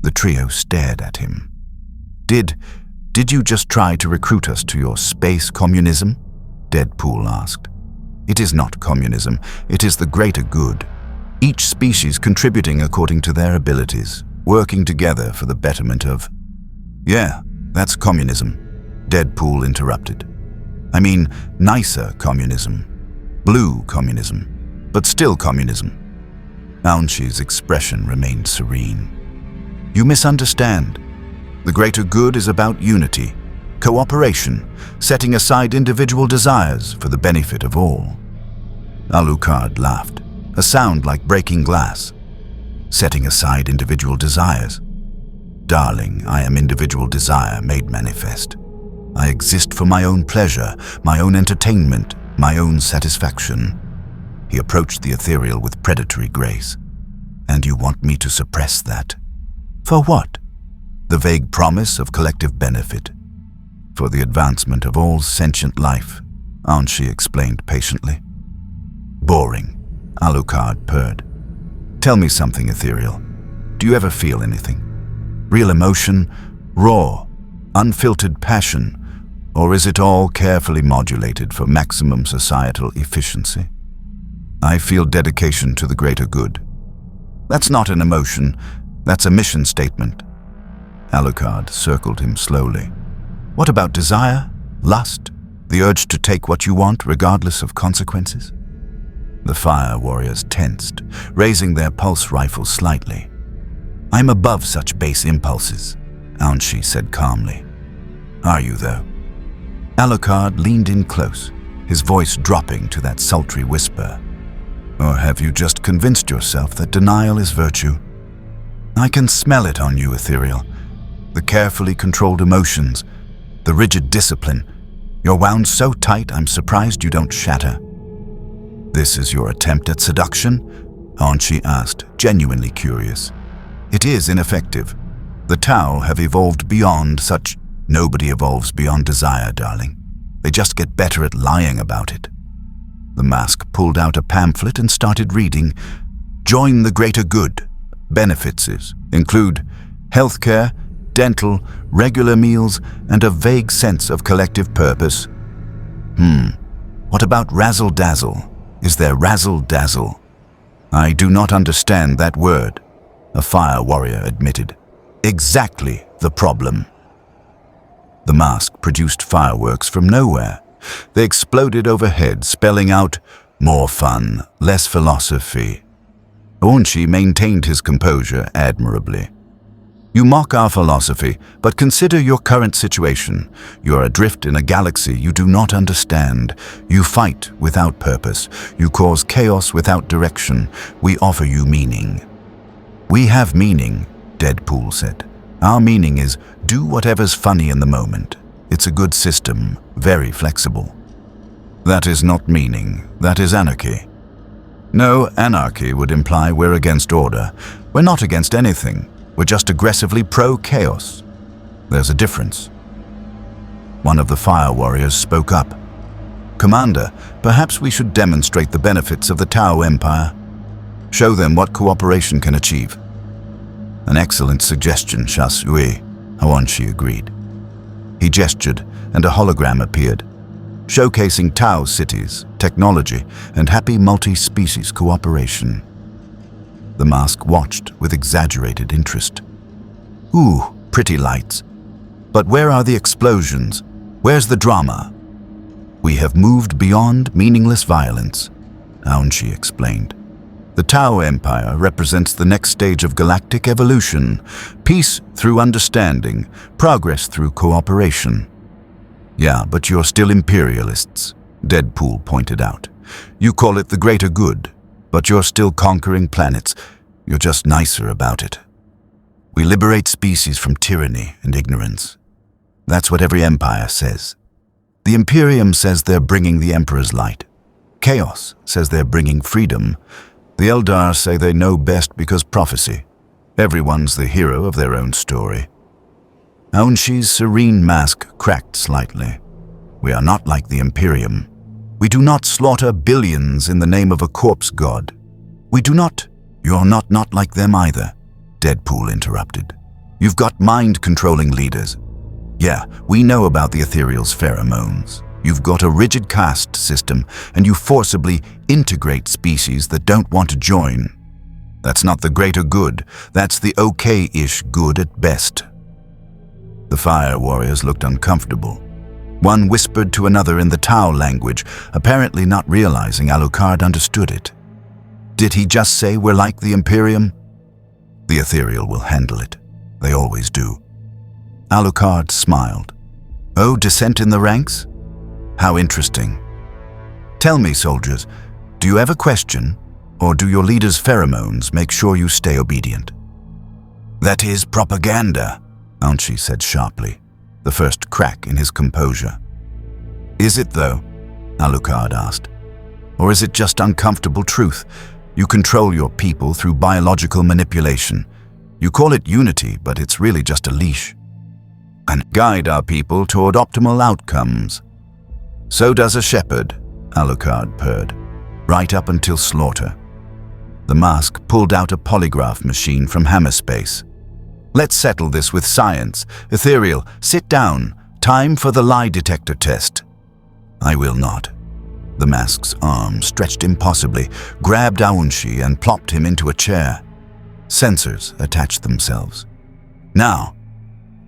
The trio stared at him. Did you just try to recruit us to your space communism?" Deadpool asked. "It is not communism, it is the greater good. Each species contributing according to their abilities, working together for the betterment of—" "Yeah, that's communism," Deadpool interrupted. "I mean, nicer communism. Blue communism, but still communism." Aunshi's expression remained serene. "You misunderstand. The greater good is about unity, cooperation, setting aside individual desires for the benefit of all." Alucard laughed, a sound like breaking glass. "Setting aside individual desires? Darling, I am individual desire made manifest. I exist for my own pleasure, my own entertainment, my own satisfaction." He approached the ethereal with predatory grace. "And you want me to suppress that? For what?" "The vague promise of collective benefit. For the advancement of all sentient life," Aunshi explained patiently. "Boring," Alucard purred. "Tell me something, ethereal. Do you ever feel anything? Real emotion, raw, unfiltered passion, or is it all carefully modulated for maximum societal efficiency?" "I feel dedication to the greater good." "That's not an emotion, that's a mission statement." Alucard circled him slowly. "What about desire, lust, the urge to take what you want regardless of consequences?" The fire warriors tensed, raising their pulse rifles slightly. "I'm above such base impulses," Aunshi said calmly. "Are you, though?" Alucard leaned in close, his voice dropping to that sultry whisper. "Or have you just convinced yourself that denial is virtue? I can smell it on you, ethereal. The carefully controlled emotions, the rigid discipline. You're wound so tight I'm surprised you don't shatter." "This is your attempt at seduction?" Aunshi asked, genuinely curious. "It is ineffective. The Tau have evolved beyond such—" "Nobody evolves beyond desire, darling. They just get better at lying about it." The mask pulled out a pamphlet and started reading. "Join the greater good. Benefits include healthcare, dental, regular meals, and a vague sense of collective purpose." What about razzle-dazzle? Is there razzle-dazzle?" "I do not understand that word," a fire warrior admitted. "Exactly the problem." The mask produced fireworks from nowhere. They exploded overhead, spelling out, "More fun, less philosophy." Aunshi maintained his composure admirably. "You mock our philosophy, but consider your current situation. You're adrift in a galaxy you do not understand. You fight without purpose. You cause chaos without direction. We offer you meaning." "We have meaning," Deadpool said. "Our meaning is, do whatever's funny in the moment. It's a good system, very flexible." "That is not meaning, that is anarchy." "No, anarchy would imply we're against order. We're not against anything. We're just aggressively pro-chaos. There's a difference." One of the fire warriors spoke up. "Commander, perhaps we should demonstrate the benefits of the Tau Empire. Show them what cooperation can achieve." "An excellent suggestion, Chasui," Aunshi agreed. He gestured, and a hologram appeared. showcasing Tau cities, technology, and happy multi-species cooperation. The mask watched with exaggerated interest. Ooh, pretty lights. But where are the explosions? Where's the drama? We have moved beyond meaningless violence, Aunshi explained. The Tau Empire represents the next stage of galactic evolution, peace through understanding, progress through cooperation. Yeah, but you're still imperialists, Deadpool pointed out. You call it the greater good, but you're still conquering planets. You're just nicer about it. We liberate species from tyranny and ignorance. That's what every empire says. The Imperium says they're bringing the Emperor's light. Chaos says they're bringing freedom. The Eldar say they know best because prophecy. Everyone's the hero of their own story. Aunshi's serene mask cracked slightly. We are not like the Imperium. We do not slaughter billions in the name of a corpse god. We do not. You're not like them either, Deadpool interrupted. You've got mind-controlling leaders. Yeah, we know about the ethereal's pheromones. You've got a rigid caste system, and you forcibly integrate species that don't want to join. That's not the greater good. That's the okay-ish good at best. The fire warriors looked uncomfortable. One whispered to another in the Tau language, apparently not realizing Alucard understood it. Did he just say we're like the Imperium? The ethereal will handle it. They always do. Alucard smiled. Oh, dissent in the ranks? How interesting. Tell me, soldiers, do you ever question, or do your leaders' pheromones make sure you stay obedient? That is propaganda, Aunshi said sharply, the first crack in his composure. Is it, though? Alucard asked. Or is it just uncomfortable truth? You control your people through biological manipulation. You call it unity, but it's really just a leash. And guide our people toward optimal outcomes. So does a shepherd, Alucard purred, right up until slaughter. The mask pulled out a polygraph machine from Hammerspace. Let's settle this with science. Ethereal, sit down. Time for the lie detector test. I will not. The mask's arm stretched impossibly, grabbed Aunshi and plopped him into a chair. Sensors attached themselves. Now,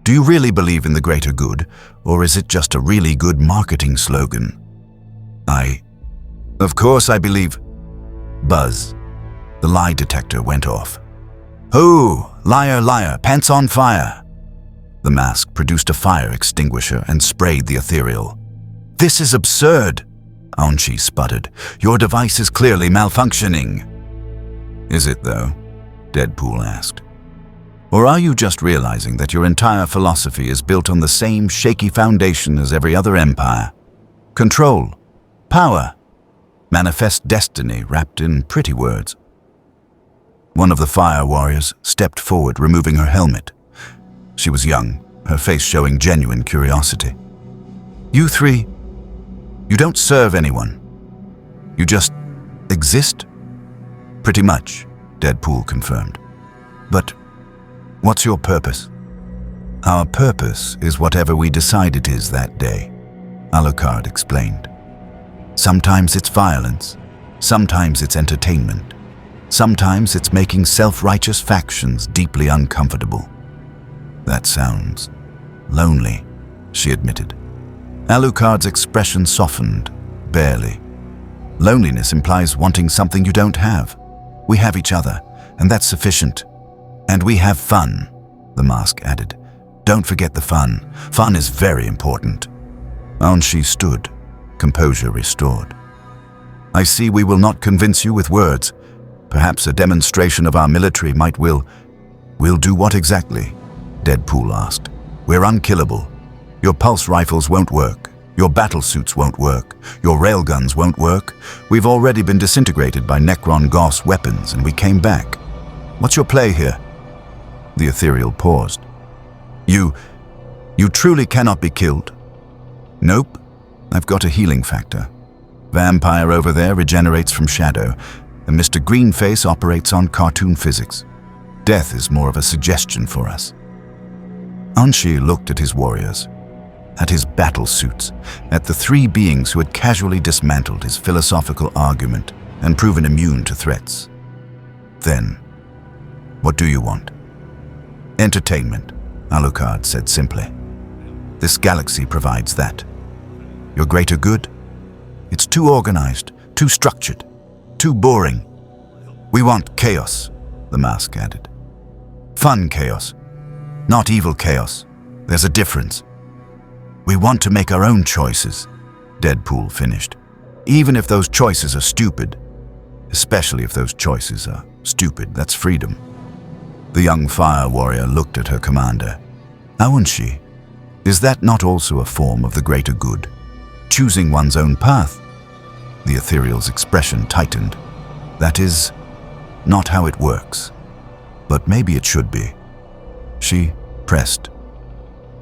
do you really believe in the greater good, or is it just a really good marketing slogan? Of course I believe. Buzz. The lie detector went off. Oh, liar, liar, pants on fire. The mask produced a fire extinguisher and sprayed the ethereal. This is absurd, Aunshi sputtered. Your device is clearly malfunctioning. Is it, though? Deadpool asked. Or are you just realizing that your entire philosophy is built on the same shaky foundation as every other empire? Control, power, manifest destiny wrapped in pretty words. One of the fire warriors stepped forward, removing her helmet. She was young, her face showing genuine curiosity. You three, you don't serve anyone. You just exist? Pretty much, Deadpool confirmed. But what's your purpose? Our purpose is whatever we decide it is that day, Alucard explained. Sometimes it's violence, sometimes it's entertainment, sometimes it's making self-righteous factions deeply uncomfortable. That sounds lonely, she admitted. Alucard's expression softened, barely. Loneliness implies wanting something you don't have. We have each other, and that's sufficient. And we have fun, the mask added. Don't forget the fun. Fun is very important. Aunshi stood, composure restored. I see we will not convince you with words. Perhaps a demonstration of our military might will do what exactly? Deadpool asked. We're unkillable. Your pulse rifles won't work. Your battle suits won't work. Your railguns won't work. We've already been disintegrated by Necron Goss weapons, and we came back. What's your play here? The ethereal paused. You truly cannot be killed? Nope. I've got a healing factor. Vampire over there regenerates from shadow, and Mr. Greenface operates on cartoon physics. Death is more of a suggestion for us. Aunshi looked at his warriors. at his battle suits, at the three beings who had casually dismantled his philosophical argument and proven immune to threats. Then, what do you want? Entertainment, Alucard said simply. This galaxy provides that. Your greater good? It's too organized, too structured, too boring. We want chaos, the mask added. Fun chaos, not evil chaos. There's a difference. We want to make our own choices, Deadpool finished. Even if those choices are stupid. Especially if those choices are stupid, that's freedom. The young fire warrior looked at her commander. Aunshi, is that not also a form of the greater good? Choosing one's own path? The ethereal's expression tightened. That is not how it works. But maybe it should be. She pressed.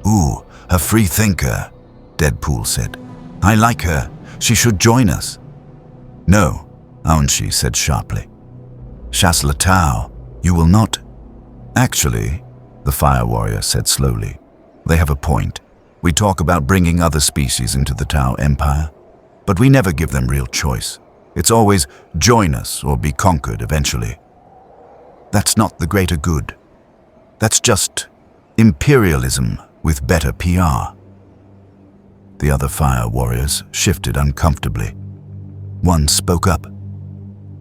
Ooh, a free thinker, Deadpool said. I like her. She should join us. No, Aunshi said sharply. Shaslatau, you will not. Actually, the fire warrior said slowly, they have a point. We talk about bringing other species into the Tau Empire, but we never give them real choice. It's always join us or be conquered eventually. That's not the greater good. That's just imperialism with better PR. The other fire warriors shifted uncomfortably. One spoke up.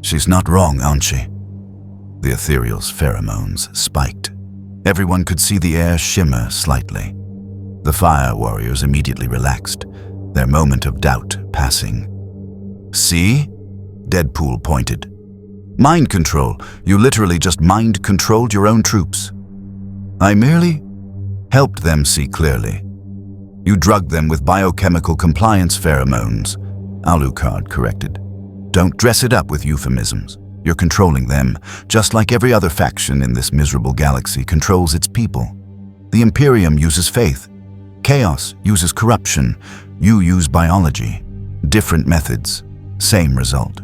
She's not wrong, Aunshi. The ethereal's pheromones spiked. Everyone could see the air shimmer slightly. The fire warriors immediately relaxed, their moment of doubt passing. See? Deadpool pointed. Mind control. You literally just mind-controlled your own troops. I merely helped them see clearly. You drugged them with biochemical compliance pheromones, Alucard corrected. Don't dress it up with euphemisms. You're controlling them, just like every other faction in this miserable galaxy controls its people. The Imperium uses faith. Chaos uses corruption. You use biology. Different methods, same result.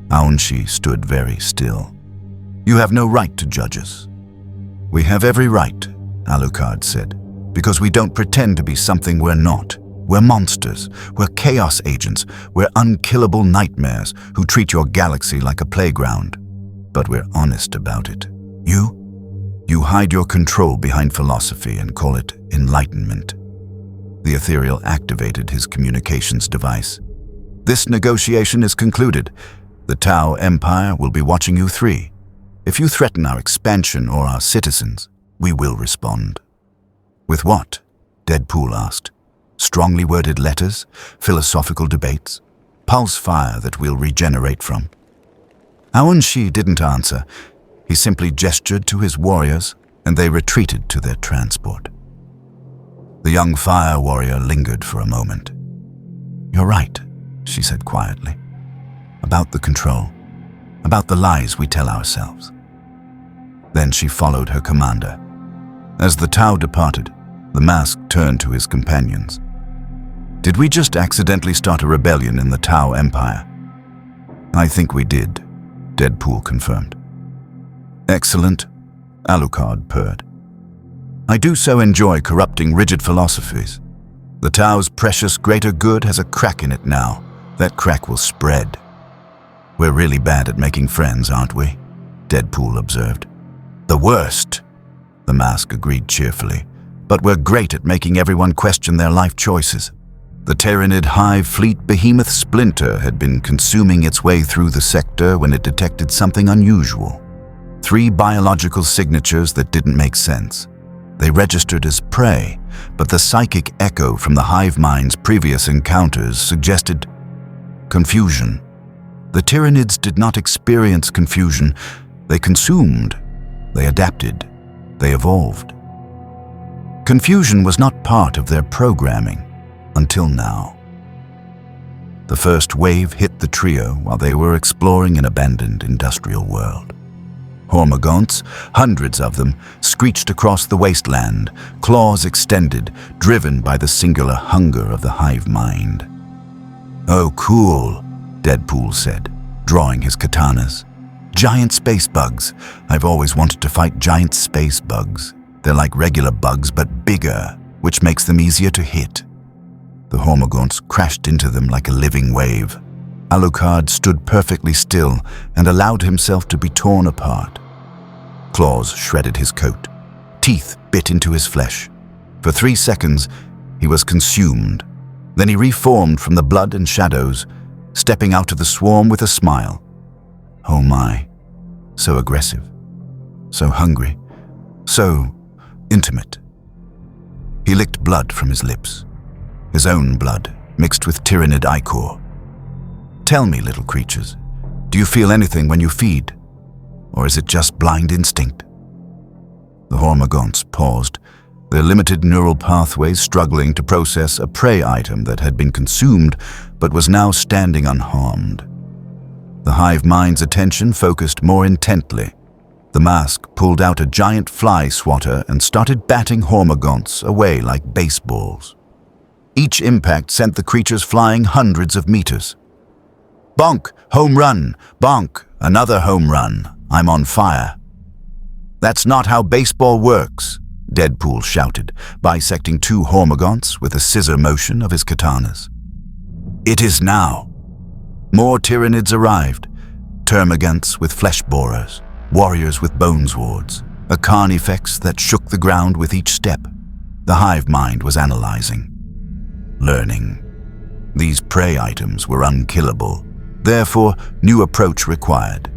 Aunshi stood very still. You have no right to judge us. We have every right, Alucard said, because we don't pretend to be something we're not. We're monsters, we're chaos agents, we're unkillable nightmares who treat your galaxy like a playground. But we're honest about it. You hide your control behind philosophy and call it enlightenment. The ethereal activated his communications device. This negotiation is concluded. The Tau Empire will be watching you three. If you threaten our expansion or our citizens, we will respond. With what? Deadpool asked. Strongly worded letters, philosophical debates, pulse fire that we'll regenerate from. Aunshi didn't answer. He simply gestured to his warriors, and they retreated to their transport. The young fire warrior lingered for a moment. You're right, she said quietly. About the control, about the lies we tell ourselves. Then she followed her commander. As the Tau departed, the mask turned to his companions. Did we just accidentally start a rebellion in the Tau Empire? I think we did, Deadpool confirmed. Excellent, Alucard purred. I do so enjoy corrupting rigid philosophies. The Tau's precious greater good has a crack in it now. That crack will spread. We're really bad at making friends, aren't we? Deadpool observed. The worst, the mask agreed cheerfully. But we're great at making everyone question their life choices. The Tyranid Hive Fleet Behemoth Splinter had been consuming its way through the sector when it detected something unusual. 3 biological signatures that didn't make sense. They registered as prey, but the psychic echo from the hive mind's previous encounters suggested confusion. The Tyranids did not experience confusion. They consumed. They adapted. They evolved. Confusion was not part of their programming until now. The first wave hit the trio while they were exploring an abandoned industrial world. Hormagaunts, hundreds of them, screeched across the wasteland, claws extended, driven by the singular hunger of the hive mind. Oh, cool, Deadpool said, drawing his katanas. Giant space bugs. I've always wanted to fight giant space bugs. They're like regular bugs, but bigger, which makes them easier to hit. The hormagaunts crashed into them like a living wave. Alucard stood perfectly still and allowed himself to be torn apart. Claws shredded his coat. Teeth bit into his flesh. For 3 seconds, he was consumed. Then he reformed from the blood and shadows, stepping out of the swarm with a smile. Oh my, so aggressive, so hungry, so intimate. He licked blood from his lips, his own blood mixed with tyrannid ichor. Tell me, little creatures, do you feel anything when you feed? Or is it just blind instinct? The hormagaunts paused, their limited neural pathways struggling to process a prey item that had been consumed but was now standing unharmed. The hive mind's attention focused more intently. The mask pulled out a giant fly swatter and started batting hormagaunts away like baseballs. Each impact sent the creatures flying hundreds of meters. Bonk, home run, bonk, another home run, I'm on fire. That's not how baseball works, Deadpool shouted, bisecting 2 hormagaunts with a scissor motion of his katanas. It is now. More tyrannids arrived, termagants with flesh borers, warriors with bone swords, a carnifex that shook the ground with each step. The hive mind was analyzing, learning. These prey items were unkillable, therefore new approach required.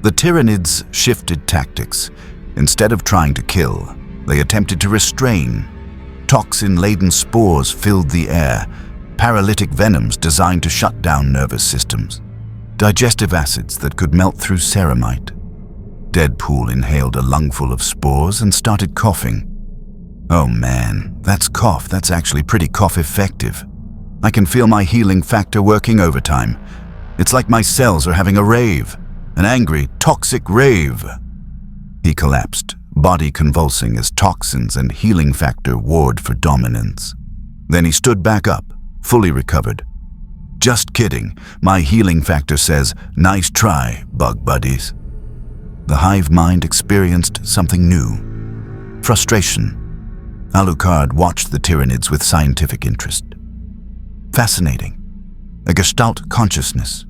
The tyrannids shifted tactics. Instead of trying to kill, they attempted to restrain. Toxin-laden spores filled the air, paralytic venoms designed to shut down nervous systems, digestive acids that could melt through ceramite. Deadpool inhaled a lungful of spores and started coughing. Oh man, that's actually pretty cough-effective. I can feel my healing factor working overtime. It's like my cells are having a rave, an angry, toxic rave. He collapsed, body convulsing as toxins and healing factor warred for dominance. Then he stood back up, fully recovered. Just kidding, my healing factor says, nice try, bug buddies. The hive mind experienced something new. Frustration. Alucard watched the tyrannids with scientific interest. Fascinating. A gestalt consciousness,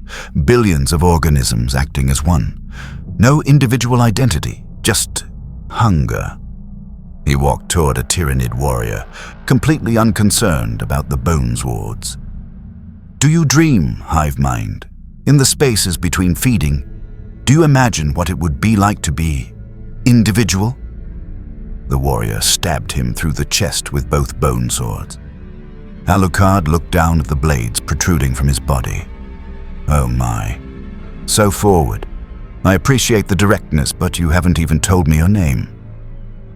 billions of organisms acting as one. No individual identity, just hunger. He walked toward a tyrannid warrior, completely unconcerned about the bone swords. Do you dream, hive mind? In the spaces between feeding, do you imagine what it would be like to be individual? The warrior stabbed him through the chest with both bone swords. Alucard looked down at the blades protruding from his body. Oh my. So forward. I appreciate the directness, but you haven't even told me your name.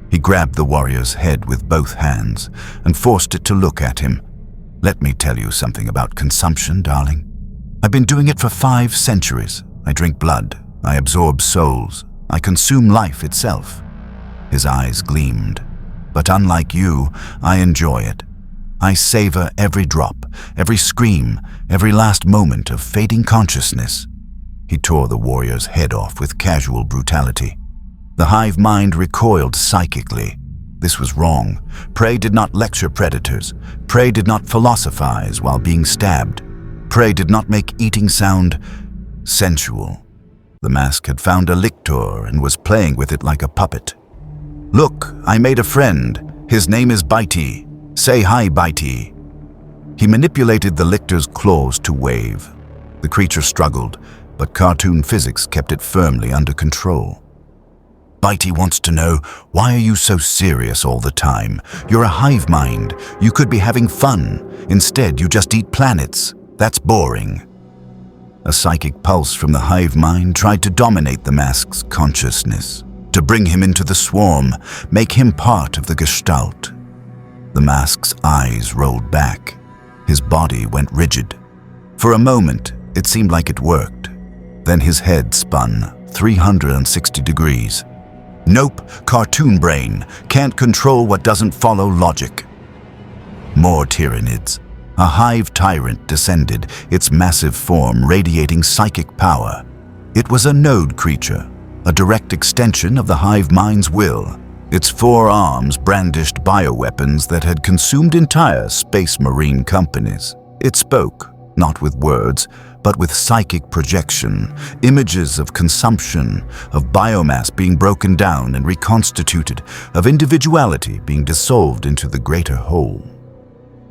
He grabbed the warrior's head with both hands and forced it to look at him. Let me tell you something about consumption, darling. I've been doing it for 5 centuries. I drink blood. I absorb souls. I consume life itself. His eyes gleamed. But unlike you, I enjoy it. I savor every drop, every scream, every last moment of fading consciousness. He tore the warrior's head off with casual brutality. The hive mind recoiled psychically. This was wrong. Prey did not lecture predators. Prey did not philosophize while being stabbed. Prey did not make eating sound sensual. The mask had found a lictor and was playing with it like a puppet. Look, I made a friend. His name is Bitey. Say hi, Bitey. He manipulated the lictor's claws to wave. The creature struggled, but cartoon physics kept it firmly under control. Bitey wants to know, why are you so serious all the time? You're a hive mind. You could be having fun. Instead, you just eat planets. That's boring. A psychic pulse from the hive mind tried to dominate the mask's consciousness, to bring him into the swarm, make him part of the gestalt. The mask's eyes rolled back. His body went rigid. For a moment, it seemed like it worked. Then his head spun 360 degrees. Nope, cartoon brain. Can't control what doesn't follow logic. More tyrannids. A hive tyrant descended, its massive form radiating psychic power. It was a node creature, a direct extension of the hive mind's will. Its 4 arms brandished bioweapons that had consumed entire space marine companies. It spoke, not with words, but with psychic projection, images of consumption, of biomass being broken down and reconstituted, of individuality being dissolved into the greater whole.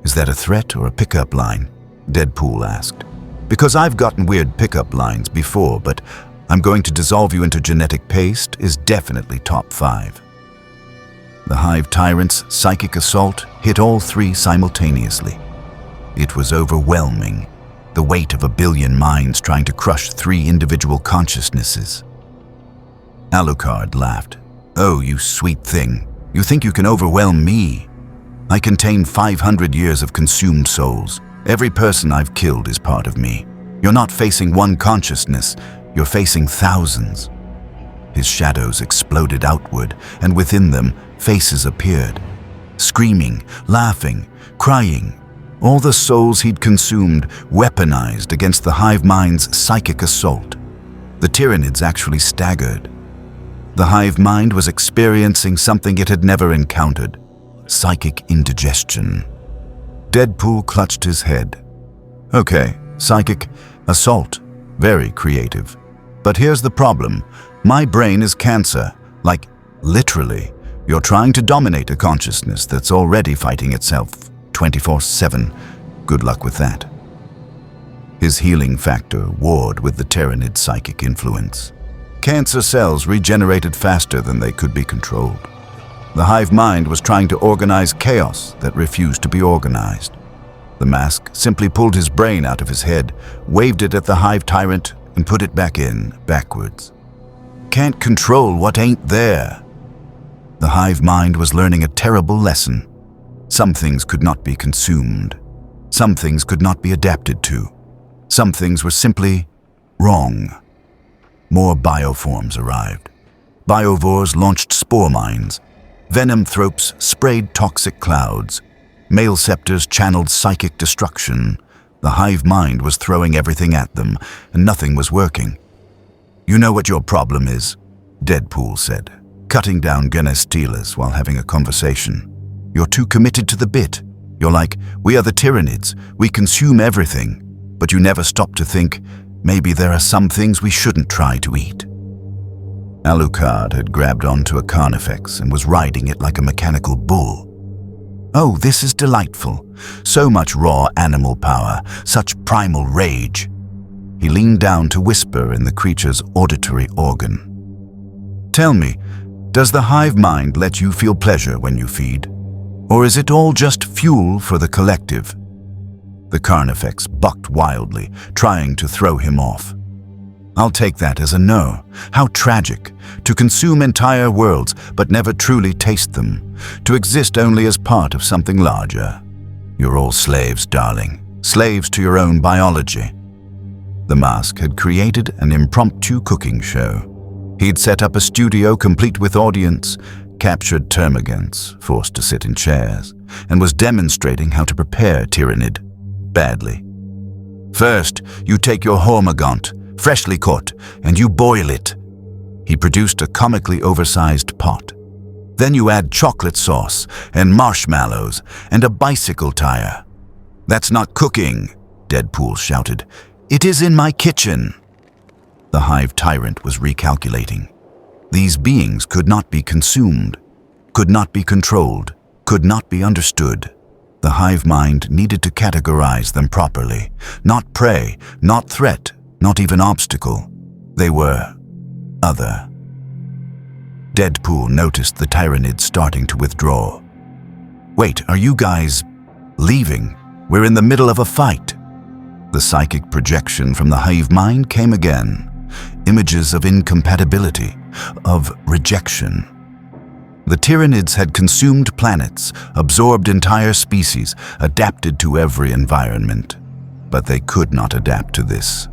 "Is that a threat or a pickup line?" Deadpool asked. "Because I've gotten weird pickup lines before, but I'm going to dissolve you into genetic paste is definitely top 5. The Hive Tyrant's psychic assault hit all 3 simultaneously. It was overwhelming, the weight of 1 billion minds trying to crush 3 individual consciousnesses. Alucard laughed. "Oh, you sweet thing. You think you can overwhelm me? I contain 500 years of consumed souls. Every person I've killed is part of me. You're not facing one consciousness, you're facing thousands." His shadows exploded outward, and within them, faces appeared. Screaming, laughing, crying. All the souls he'd consumed, weaponized against the hive mind's psychic assault. The Tyranids actually staggered. The hive mind was experiencing something it had never encountered: psychic indigestion. Deadpool clutched his head. "Okay, psychic assault. Very creative. But here's the problem. My brain is cancer. Like, literally. You're trying to dominate a consciousness that's already fighting itself 24/7. Good luck with that." His healing factor warred with the Tyranid psychic influence. Cancer cells regenerated faster than they could be controlled. The hive mind was trying to organize chaos that refused to be organized. The mask simply pulled his brain out of his head, waved it at the hive tyrant, and put it back in, backwards. Can't control what ain't there. The hive mind was learning a terrible lesson. Some things could not be consumed. Some things could not be adapted to. Some things were simply wrong. More bioforms arrived. Biovores launched spore mines. Venomthropes sprayed toxic clouds. Male scepters channeled psychic destruction. The hive mind was throwing everything at them, and nothing was working. "You know what your problem is," Deadpool said, cutting down Genestelas while having a conversation. "You're too committed to the bit. You're like, we are the Tyranids, we consume everything, but you never stop to think, maybe there are some things we shouldn't try to eat." Alucard had grabbed onto a carnifex and was riding it like a mechanical bull. "Oh, this is delightful. So much raw animal power, such primal rage." He leaned down to whisper in the creature's auditory organ. "Tell me, does the hive mind let you feel pleasure when you feed? Or is it all just fuel for the collective?" The carnifex bucked wildly, trying to throw him off. "I'll take that as a no. How tragic, to consume entire worlds but never truly taste them, to exist only as part of something larger. You're all slaves, darling, slaves to your own biology." The mask had created an impromptu cooking show. He'd set up a studio complete with audience, captured termagants, forced to sit in chairs, and was demonstrating how to prepare Tyranid badly. "First, you take your hormagant, freshly caught, and you boil it." He produced a comically oversized pot. "Then you add chocolate sauce and marshmallows and a bicycle tire." "That's not cooking," Deadpool shouted. "It is in my kitchen." The hive tyrant was recalculating. These beings could not be consumed, could not be controlled, could not be understood. The hive mind needed to categorize them properly. Not prey, not threat, not even obstacle. They were other. Deadpool noticed the Tyranid starting to withdraw. "Wait, are you guys leaving? We're in the middle of a fight." The psychic projection from the hive mind came again. Images of incompatibility, of rejection. The Tyranids had consumed planets, absorbed entire species, adapted to every environment. But they could not adapt to this.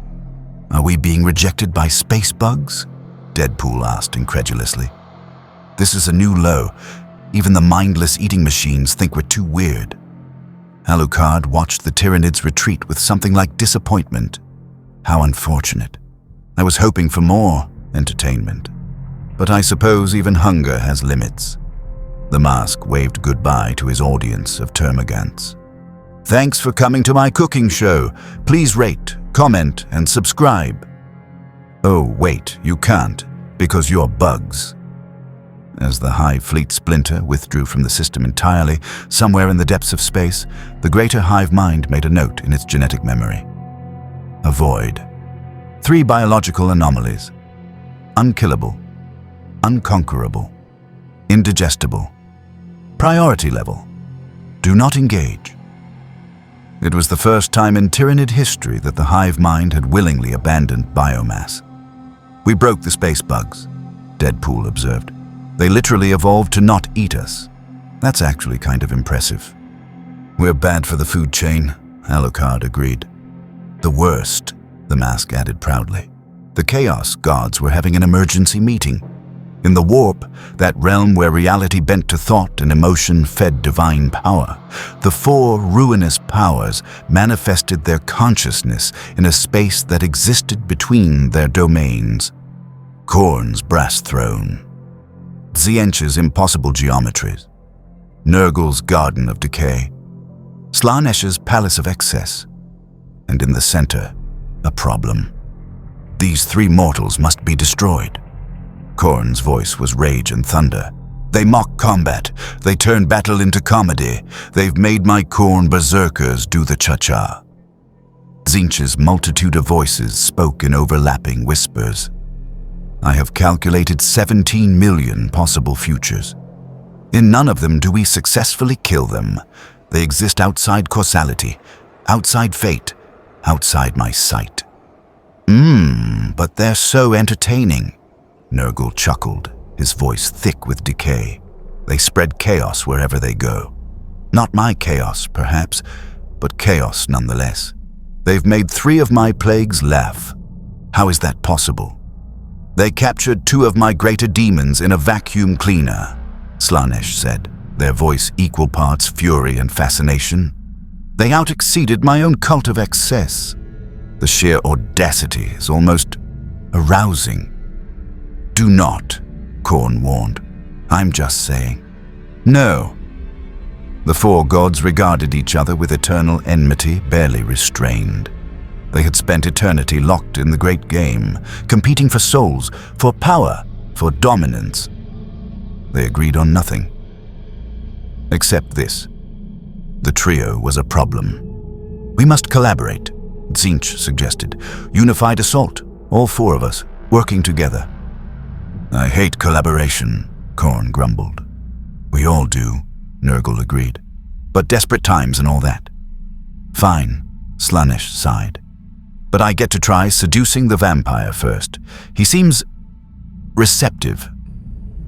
"Are we being rejected by space bugs?" Deadpool asked incredulously. "This is a new low. Even the mindless eating machines think we're too weird." Alucard watched the Tyranids retreat with something like disappointment. How unfortunate. I was hoping for more entertainment. But I suppose even hunger has limits. The mask waved goodbye to his audience of termagants. Thanks for coming to my cooking show. Please rate, comment, and subscribe. Oh, wait, you can't, because you're bugs. As the Hive Fleet splinter withdrew from the system entirely, somewhere in the depths of space, the greater Hive mind made a note in its genetic memory. A void. 3 biological anomalies. Unkillable. Unconquerable. Indigestible. Priority level. Do not engage. It was the first time in Tyranid history that the Hive mind had willingly abandoned biomass. We broke the space bugs, Deadpool observed. They literally evolved to not eat us. That's actually kind of impressive. We're bad for the food chain, Alucard agreed. The worst, the mask added proudly. The Chaos Gods were having an emergency meeting. In the warp, that realm where reality bent to thought and emotion fed divine power, the 4 ruinous powers manifested their consciousness in a space that existed between their domains. Khorne's brass throne, Tzeentch's impossible geometries, Nurgle's garden of decay, Slaanesh palace of excess, and in the center, a problem. These 3 mortals must be destroyed. Khorne's voice was rage and thunder. They mock combat. They turn battle into comedy. They've made my Khorne berserkers do the cha-cha. Tzeentch's multitude of voices spoke in overlapping whispers. I have calculated 17 million possible futures. In none of them do we successfully kill them. They exist outside causality, outside fate, outside my sight. But they're so entertaining. Nurgle chuckled, his voice thick with decay. They spread chaos wherever they go. Not my chaos, perhaps, but chaos nonetheless. They've made 3 of my plagues laugh. How is that possible? They captured 2 of my greater demons in a vacuum cleaner, Slaanesh said, their voice equal parts fury and fascination. They out-exceeded my own cult of excess. The sheer audacity is almost arousing. Do not, Khorne warned. I'm just saying. No. The 4 gods regarded each other with eternal enmity barely restrained. They had spent eternity locked in the great game, competing for souls, for power, for dominance. They agreed on nothing. Except this. The trio was a problem. We must collaborate, Tzeentch suggested. Unified assault, all 4 of us, working together. I hate collaboration, Khorne grumbled. We all do, Nurgle agreed. But desperate times and all that. Fine, Slaanesh sighed. But I get to try seducing the vampire first. He seems receptive.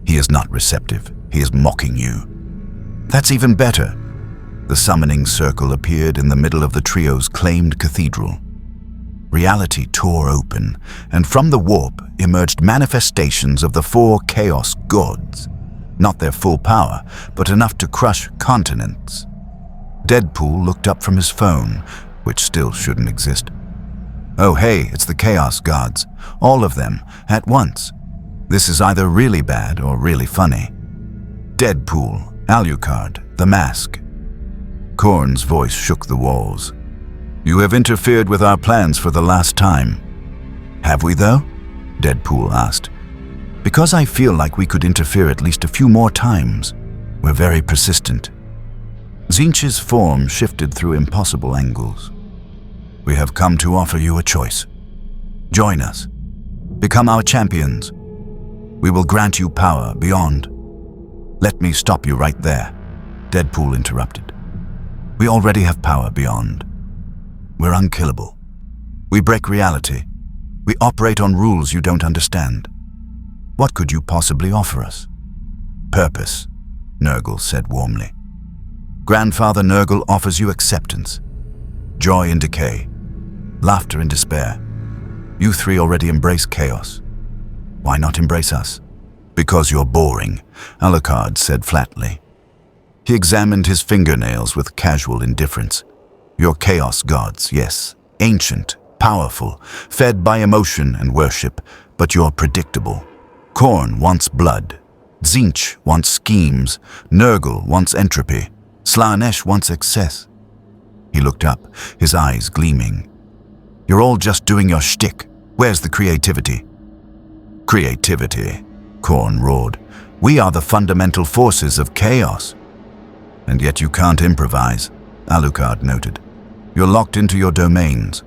He is not receptive. He is mocking you. That's even better. The summoning circle appeared in the middle of the trio's claimed cathedral. Reality tore open, and from the warp emerged manifestations of the 4 chaos gods. Not their full power, but enough to crush continents. Deadpool looked up from his phone, which still shouldn't exist. Oh hey, it's the chaos gods. All of them, at once. This is either really bad or really funny. Deadpool, Alucard, the mask. Khorne's voice shook the walls. You have interfered with our plans for the last time. Have we, though? Deadpool asked. Because I feel like we could interfere at least a few more times. We're very persistent. Tzeentch's form shifted through impossible angles. We have come to offer you a choice. Join us. Become our champions. We will grant you power beyond. Let me stop you right there, Deadpool interrupted. We already have power beyond. We're unkillable. We break reality. We operate on rules you don't understand. What could you possibly offer us? Purpose, Nurgle said warmly. Grandfather Nurgle offers you acceptance, joy in decay, laughter in despair. You 3 already embrace chaos. Why not embrace us? Because you're boring, Alucard said flatly. He examined his fingernails with casual indifference. You're chaos gods, yes, ancient, powerful, fed by emotion and worship, but you're predictable. Khorne wants blood. Tzeentch wants schemes, Nurgle wants entropy, Slaanesh wants excess. He looked up, his eyes gleaming. You're all just doing your shtick. Where's the creativity? Creativity, Khorne roared. We are the fundamental forces of chaos. And yet you can't improvise, Alucard noted. You're locked into your domains.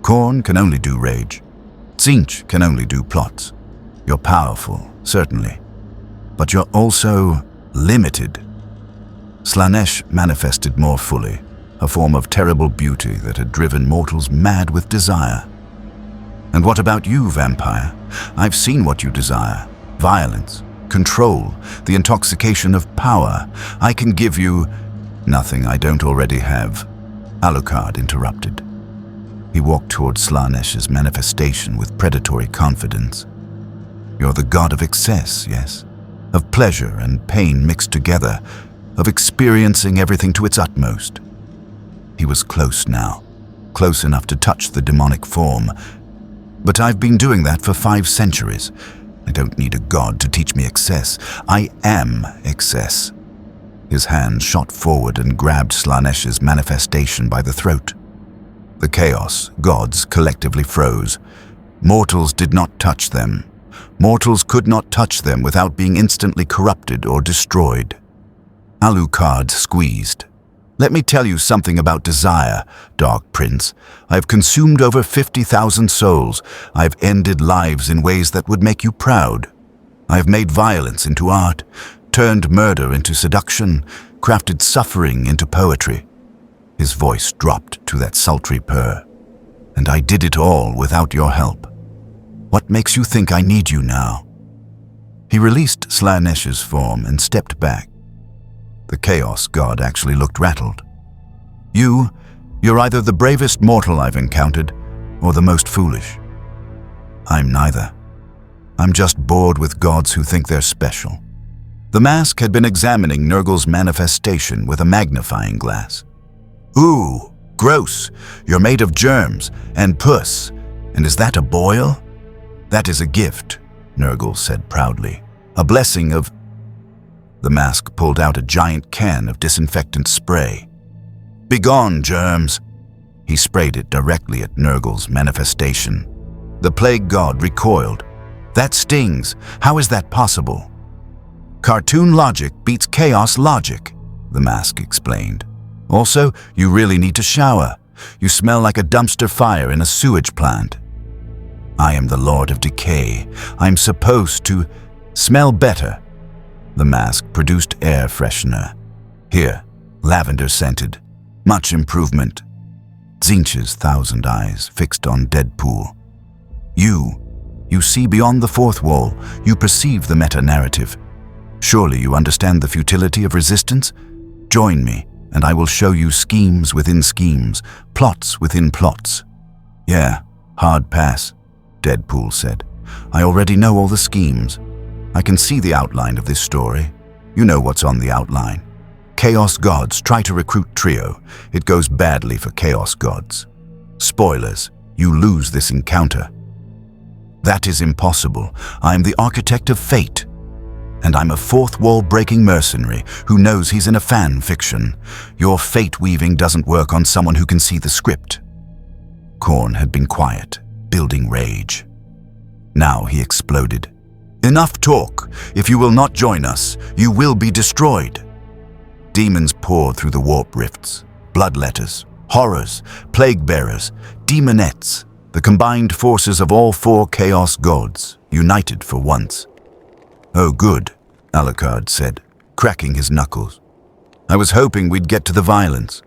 Khorne can only do rage. Tzeentch can only do plots. You're powerful, certainly. But you're also limited. Slaanesh manifested more fully, a form of terrible beauty that had driven mortals mad with desire. And what about you, vampire? I've seen what you desire. Violence, control, the intoxication of power. I can give you nothing I don't already have, Alucard interrupted. He walked towards Slaanesh's manifestation with predatory confidence. You're the god of excess, yes? Of pleasure and pain mixed together, of experiencing everything to its utmost. He was close now, close enough to touch the demonic form. But I've been doing that for 5 centuries. I don't need a god to teach me excess. I am excess. His hand shot forward and grabbed Slaanesh's manifestation by the throat. The chaos gods collectively froze. Mortals did not touch them. Mortals could not touch them without being instantly corrupted or destroyed. Alucard squeezed. Let me tell you something about desire, Dark Prince. I've consumed over 50,000 souls. I've ended lives in ways that would make you proud. I've made violence into art, turned murder into seduction, crafted suffering into poetry. His voice dropped to that sultry purr. And I did it all without your help. What makes you think I need you now? He released Slaanesh's form and stepped back. The Chaos God actually looked rattled. You're either the bravest mortal I've encountered, or the most foolish. I'm neither. I'm just bored with gods who think they're special. The mask had been examining Nurgle's manifestation with a magnifying glass. Ooh, gross. You're made of germs and pus. And is that a boil? That is a gift, Nurgle said proudly. A blessing of... The mask pulled out a giant can of disinfectant spray. Begone, germs! He sprayed it directly at Nurgle's manifestation. The plague god recoiled. That stings. How is that possible? Cartoon logic beats chaos logic, the mask explained. Also, you really need to shower. You smell like a dumpster fire in a sewage plant. I am the Lord of Decay. I'm supposed to smell better. The mask produced air freshener. Here, lavender scented. Much improvement. Tzeentch's 1,000 eyes fixed on Deadpool. You see beyond the fourth wall. You perceive the meta-narrative. Surely you understand the futility of resistance? Join me, and I will show you schemes within schemes, plots within plots. Yeah, hard pass, Deadpool said. I already know all the schemes. I can see the outline of this story. You know what's on the outline. Chaos gods try to recruit Trio. It goes badly for Chaos gods. Spoilers, you lose this encounter. That is impossible. I am the architect of fate. And I'm a fourth wall-breaking mercenary who knows he's in a fan fiction. Your fate-weaving doesn't work on someone who can see the script. Khorne had been quiet, building rage. Now he exploded. Enough talk. If you will not join us, you will be destroyed. Demons poured through the warp rifts. Bloodletters, horrors, plague-bearers, demonettes, the combined forces of all 4 chaos gods, united for once. Oh good, Alucard said, cracking his knuckles. I was hoping we'd get to the violence.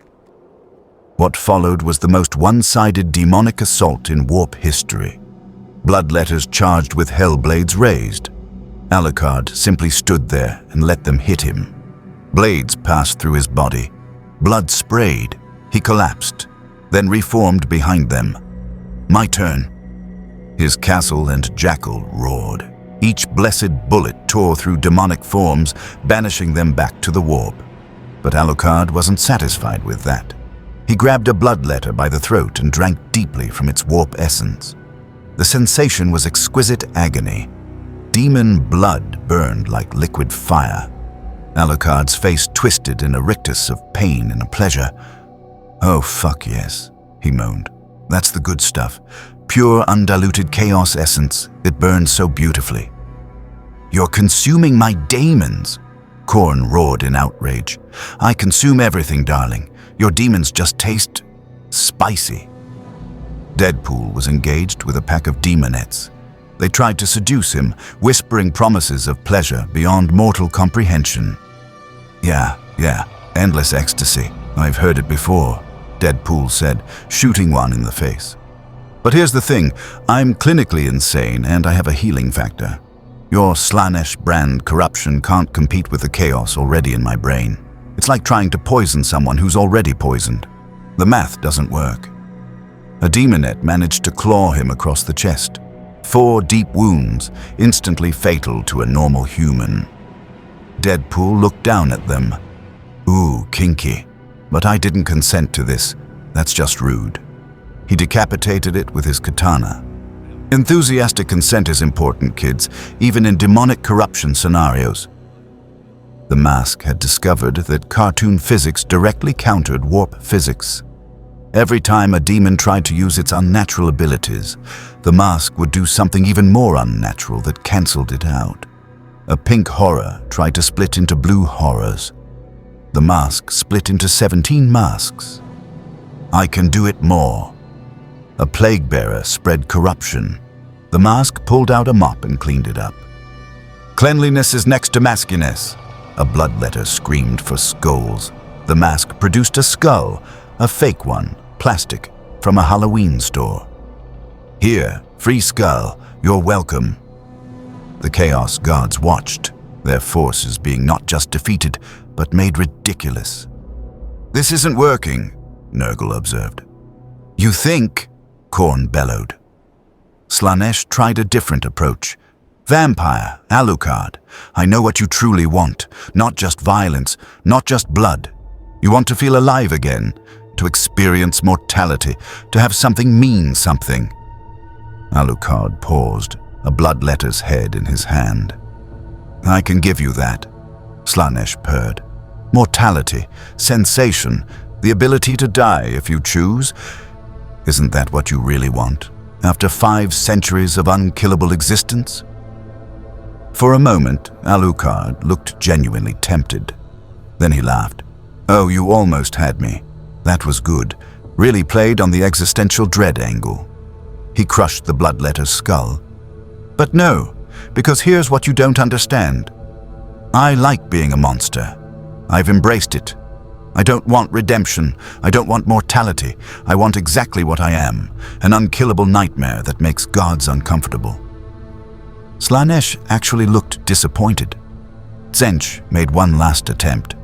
What followed was the most one-sided demonic assault in warp history. Bloodletters charged with hellblades raised. Alucard simply stood there and let them hit him. Blades passed through his body. Blood sprayed. He collapsed, then reformed behind them. My turn. His castle and jackal roared. Each blessed bullet tore through demonic forms, banishing them back to the warp. But Alucard wasn't satisfied with that. He grabbed a bloodletter by the throat and drank deeply from its warp essence. The sensation was exquisite agony. demon blood burned like liquid fire. Alucard's face twisted in a rictus of pain and pleasure. "Oh, fuck yes," he moaned. "That's the good stuff. Pure, undiluted chaos essence. It burns so beautifully." "You're consuming my daemons!" Khorne roared in outrage. "I consume everything, darling. Your demons just taste spicy." Deadpool was engaged with a pack of demonettes. They tried to seduce him, whispering promises of pleasure beyond mortal comprehension. Yeah, endless ecstasy. I've heard it before," Deadpool said, shooting one in the face. "But here's the thing, I'm clinically insane and I have a healing factor. Your Slaanesh brand corruption can't compete with the chaos already in my brain. It's like trying to poison someone who's already poisoned. The math doesn't work." A demonette managed to claw him across the chest. 4 deep wounds, instantly fatal to a normal human. Deadpool looked down at them. "Ooh, kinky. But I didn't consent to this. That's just rude." He decapitated it with his katana. Enthusiastic consent is important, kids, even in demonic corruption scenarios. The mask had discovered that cartoon physics directly countered warp physics. Every time a demon tried to use its unnatural abilities, the mask would do something even more unnatural that cancelled it out. A pink horror tried to split into blue horrors. The mask split into 17 masks. "I can do it more." A plague bearer spread corruption. The mask pulled out a mop and cleaned it up. "Cleanliness is next to maskiness," a bloodletter screamed for skulls. The mask produced a skull, a fake one, plastic, from a Halloween store. "Here, free skull, you're welcome." The Chaos Guards watched, their forces being not just defeated, but made ridiculous. "This isn't working," Nurgle observed. "You think?" Khorne bellowed. Slaanesh tried a different approach. "Vampire, Alucard, I know what you truly want. Not just violence, not just blood. You want to feel alive again, to experience mortality, to have something mean something." Alucard paused, a bloodletter's head in his hand. "I can give you that," Slaanesh purred. "Mortality, sensation, the ability to die if you choose. Isn't that what you really want, after 5 centuries of unkillable existence?" For a moment, Alucard looked genuinely tempted. Then he laughed. "Oh, you almost had me. That was good. Really played on the existential dread angle." He crushed the bloodletter's skull. "But no, because here's what you don't understand. I like being a monster. I've embraced it. I don't want redemption. I don't want mortality. I want exactly what I am, an unkillable nightmare that makes gods uncomfortable." Slaanesh actually looked disappointed. Tzeentch made one last attempt.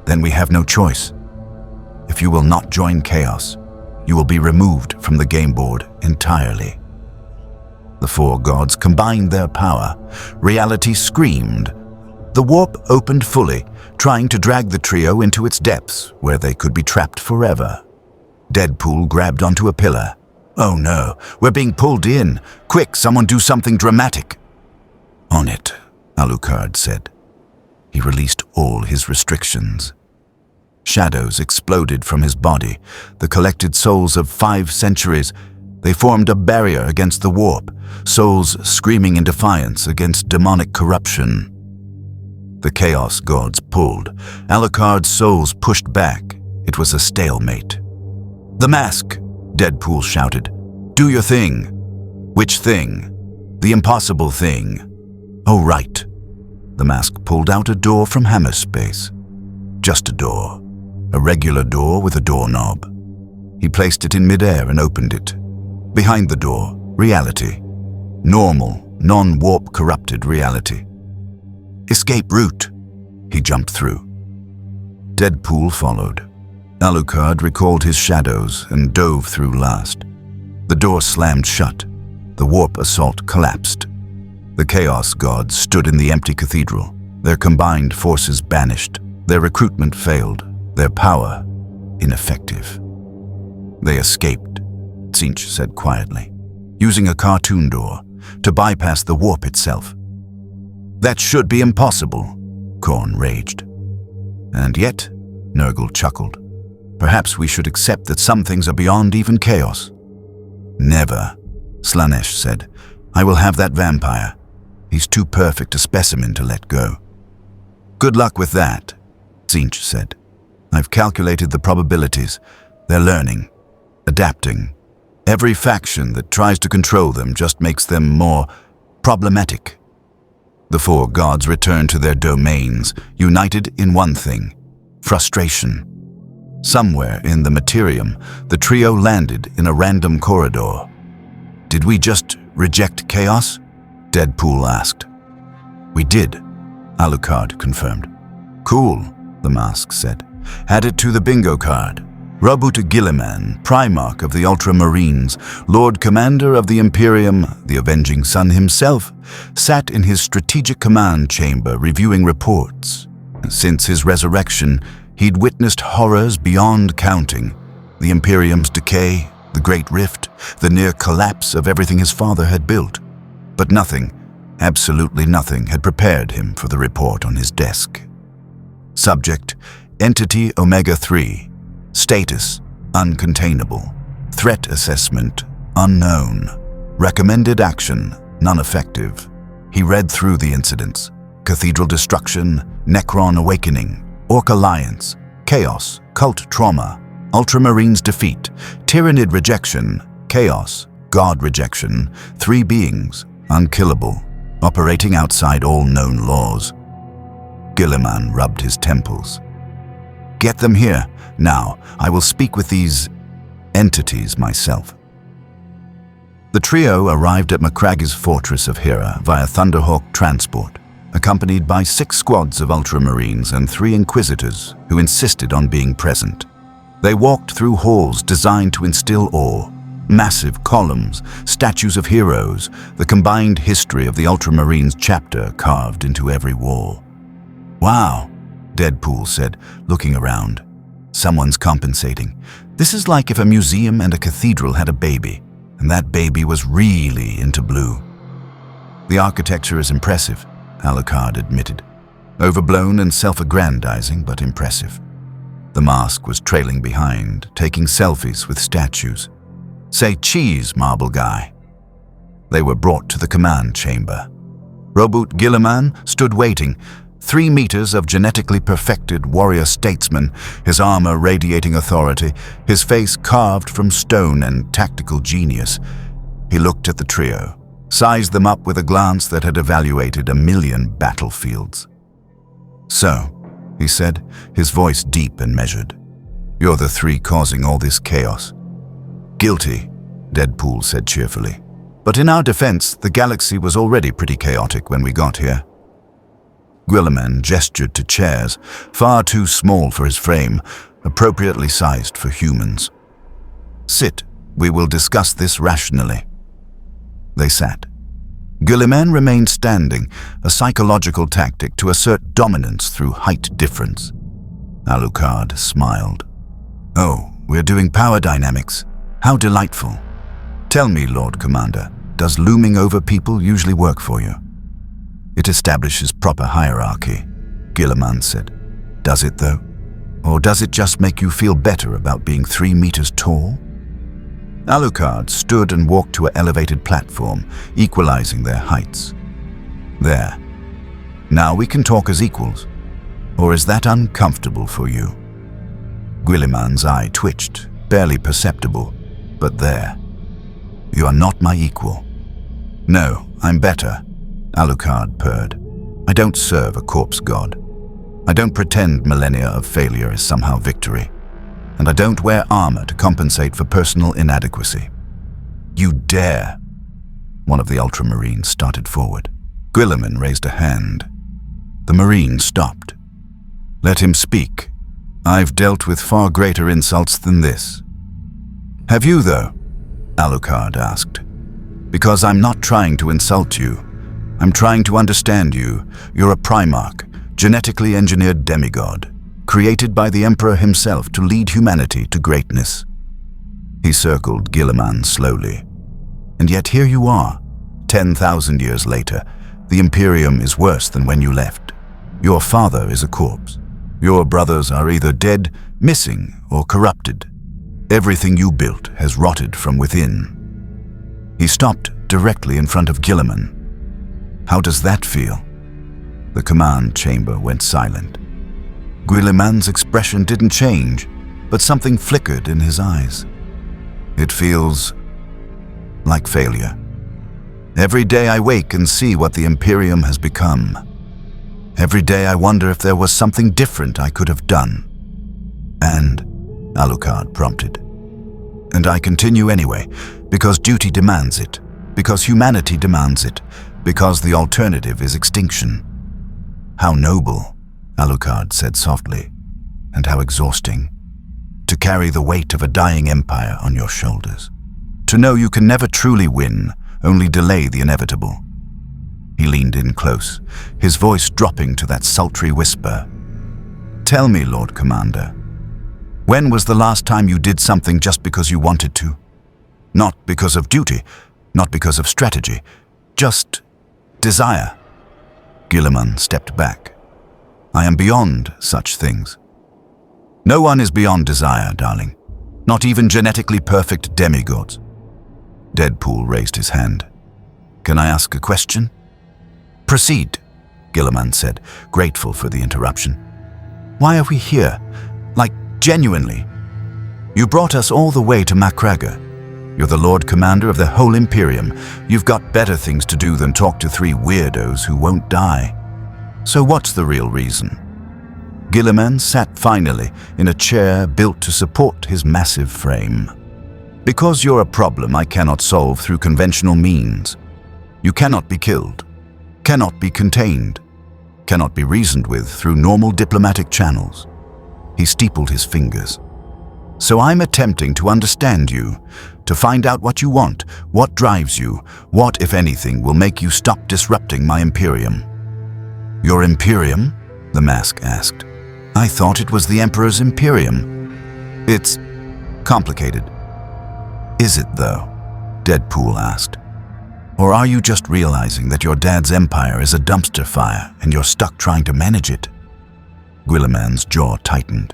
"Then we have no choice. If you will not join Chaos, you will be removed from the game board entirely." The 4 gods combined their power. Reality screamed. The warp opened fully, trying to drag the trio into its depths, where they could be trapped forever. Deadpool grabbed onto a pillar. "Oh no, we're being pulled in. Quick, someone do something dramatic." "On it," Alucard said. He released all his restrictions. Shadows exploded from his body, the collected souls of 5 centuries. They formed a barrier against the warp, souls screaming in defiance against demonic corruption. The Chaos Gods pulled. Alucard's souls pushed back. It was a stalemate. "The mask!" Deadpool shouted. "Do your thing." "Which thing?" "The impossible thing." "Oh, right." The mask pulled out a door from Hammerspace. Just a door. A regular door with a doorknob. He placed it in midair and opened it. Behind the door, reality. Normal, non-warp corrupted reality. "Escape route." He jumped through. Deadpool followed. Alucard recalled his shadows and dove through last. The door slammed shut. The warp assault collapsed. The Chaos Gods stood in the empty cathedral, their combined forces banished, their recruitment failed, their power ineffective. "They escaped," Tzeentch said quietly, "using a cartoon door. to bypass the warp itself. That should be impossible, Korn raged. And yet, Nurgle chuckled, perhaps we should accept that some things are beyond even chaos. Never, Slaanesh said. I will have that vampire. He's too perfect a specimen to let go. Good luck with that, Tzeentch said. I've calculated the probabilities. They're learning, adapting. Every faction that tries to control them just makes them more problematic. The four gods returned to their domains, united in one thing: frustration. Somewhere in the Materium, the trio landed in a random corridor. Did we just reject chaos? Deadpool asked. We did, Alucard confirmed. Cool, the mask said. Add it to the bingo card. Robert Guilliman, Primarch of the Ultramarines, Lord Commander of the Imperium, the Avenging Sun himself, sat in his strategic command chamber reviewing reports. Since his resurrection, he'd witnessed horrors beyond counting. The Imperium's decay, the Great Rift, the near collapse of everything his father had built. But nothing, absolutely nothing, had prepared him for the report on his desk. Subject: Entity Omega-3. Status: uncontainable. Threat assessment: unknown. Recommended action: non-effective. He read through the incidents: Cathedral destruction, Necron awakening, Orc alliance, chaos, cult trauma, Ultramarines defeat, Tyrannid rejection, chaos, God rejection, 3 beings, unkillable, operating outside all known laws. Guilliman rubbed his temples. Get them here. Now, I will speak with these entities myself. The trio arrived at Macragge's fortress of Hera via Thunderhawk transport, accompanied by 6 squads of Ultramarines and 3 Inquisitors who insisted on being present. They walked through halls designed to instill awe. Massive columns, statues of heroes, the combined history of the Ultramarines chapter carved into every wall. Wow, Deadpool said, looking around. Someone's compensating. This is like if a museum and a cathedral had a baby, and that baby was really into blue. The architecture is impressive, Alucard admitted. Overblown and self-aggrandizing, but impressive. The mask was trailing behind, taking selfies with statues. Say cheese, marble guy. They were brought to the command chamber. Robert Guilliman stood waiting, 3 meters of genetically perfected warrior statesman, his armor radiating authority, his face carved from stone and tactical genius. He looked at the trio, sized them up with a glance that had evaluated 1,000,000 battlefields. So, he said, his voice deep and measured, you're the 3 causing all this chaos. Guilty, Deadpool said cheerfully. But in our defense, the galaxy was already pretty chaotic when we got here. Guilliman gestured to chairs, far too small for his frame, appropriately sized for humans. Sit, we will discuss this rationally. They sat. Guilliman remained standing, a psychological tactic to assert dominance through height difference. Alucard smiled. Oh, we're doing power dynamics. How delightful. Tell me, Lord Commander, does looming over people usually work for you? It establishes proper hierarchy, Guilliman said. Does it, though? Or does it just make you feel better about being 3 meters tall? Alucard stood and walked to an elevated platform, equalizing their heights. There. Now we can talk as equals. Or is that uncomfortable for you? Guilliman's eye twitched, barely perceptible, but there. You are not my equal. No, I'm better, Alucard purred. I don't serve a corpse god. I don't pretend millennia of failure is somehow victory. And I don't wear armor to compensate for personal inadequacy. You dare! One of the Ultramarines started forward. Guilliman raised a hand. The Marine stopped. Let him speak. I've dealt with far greater insults than this. Have you, though? Alucard asked. Because I'm not trying to insult you. I'm trying to understand you. You're a Primarch, genetically engineered demigod, created by the Emperor himself to lead humanity to greatness. He circled Guilliman slowly. And yet here you are, 10,000 years later, the Imperium is worse than when you left. Your father is a corpse. Your brothers are either dead, missing, or corrupted. Everything you built has rotted from within. He stopped directly in front of Guilliman. How does that feel? The command chamber went silent. Guilliman's expression didn't change, but something flickered in his eyes. It feels like failure. Every day I wake and see what the Imperium has become. Every day I wonder if there was something different I could have done. And, Alucard prompted. And I continue anyway, because duty demands it, because humanity demands it, because the alternative is extinction. How noble, Alucard said softly, and how exhausting. To carry the weight of a dying empire on your shoulders. To know you can never truly win, only delay the inevitable. He leaned in close, his voice dropping to that sultry whisper. Tell me, Lord Commander, when was the last time you did something just because you wanted to? Not because of duty, not because of strategy, just desire. Guilliman stepped back. I am beyond such things. No one is beyond desire, darling. Not even genetically perfect demigods. Deadpool raised his hand. Can I ask a question? Proceed, Guilliman said, grateful for the interruption. Why are we here? Like, genuinely. You brought us all the way to Macraga. You're the Lord Commander of the whole Imperium. You've got better things to do than talk to 3 weirdos who won't die. So what's the real reason? Guilliman sat finally in a chair built to support his massive frame. Because you're a problem I cannot solve through conventional means. You cannot be killed, cannot be contained, cannot be reasoned with through normal diplomatic channels. He steepled his fingers. So I'm attempting to understand you, to find out what you want, what drives you, what, if anything, will make you stop disrupting my Imperium. Your Imperium? The mask asked. I thought it was the Emperor's Imperium. It's complicated. Is it, though? Deadpool asked. Or are you just realizing that your dad's empire is a dumpster fire and you're stuck trying to manage it? Guilliman's jaw tightened.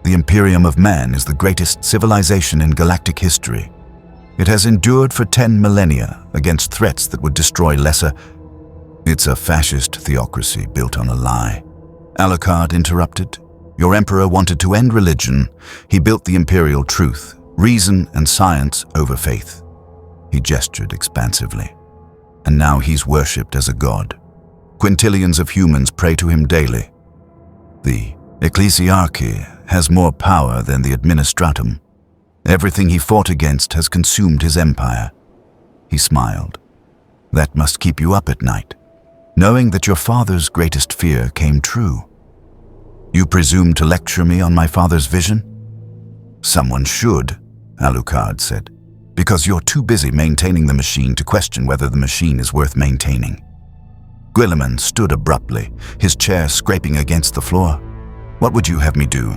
The Imperium of Man is the greatest civilization in galactic history. It has endured for 10 millennia against threats that would destroy lesser. It's a fascist theocracy built on a lie. Alucard interrupted. Your emperor wanted to end religion. He built the imperial truth, reason and science over faith. He gestured expansively. And now he's worshipped as a god. Quintillions of humans pray to him daily. The ecclesiarchy has more power than the administratum. Everything he fought against has consumed his empire. He smiled. That must keep you up at night, knowing that your father's greatest fear came true. You presume to lecture me on my father's vision? Someone should, Alucard said, because you're too busy maintaining the machine to question whether the machine is worth maintaining. Guilliman stood abruptly, his chair scraping against the floor. What would you have me do?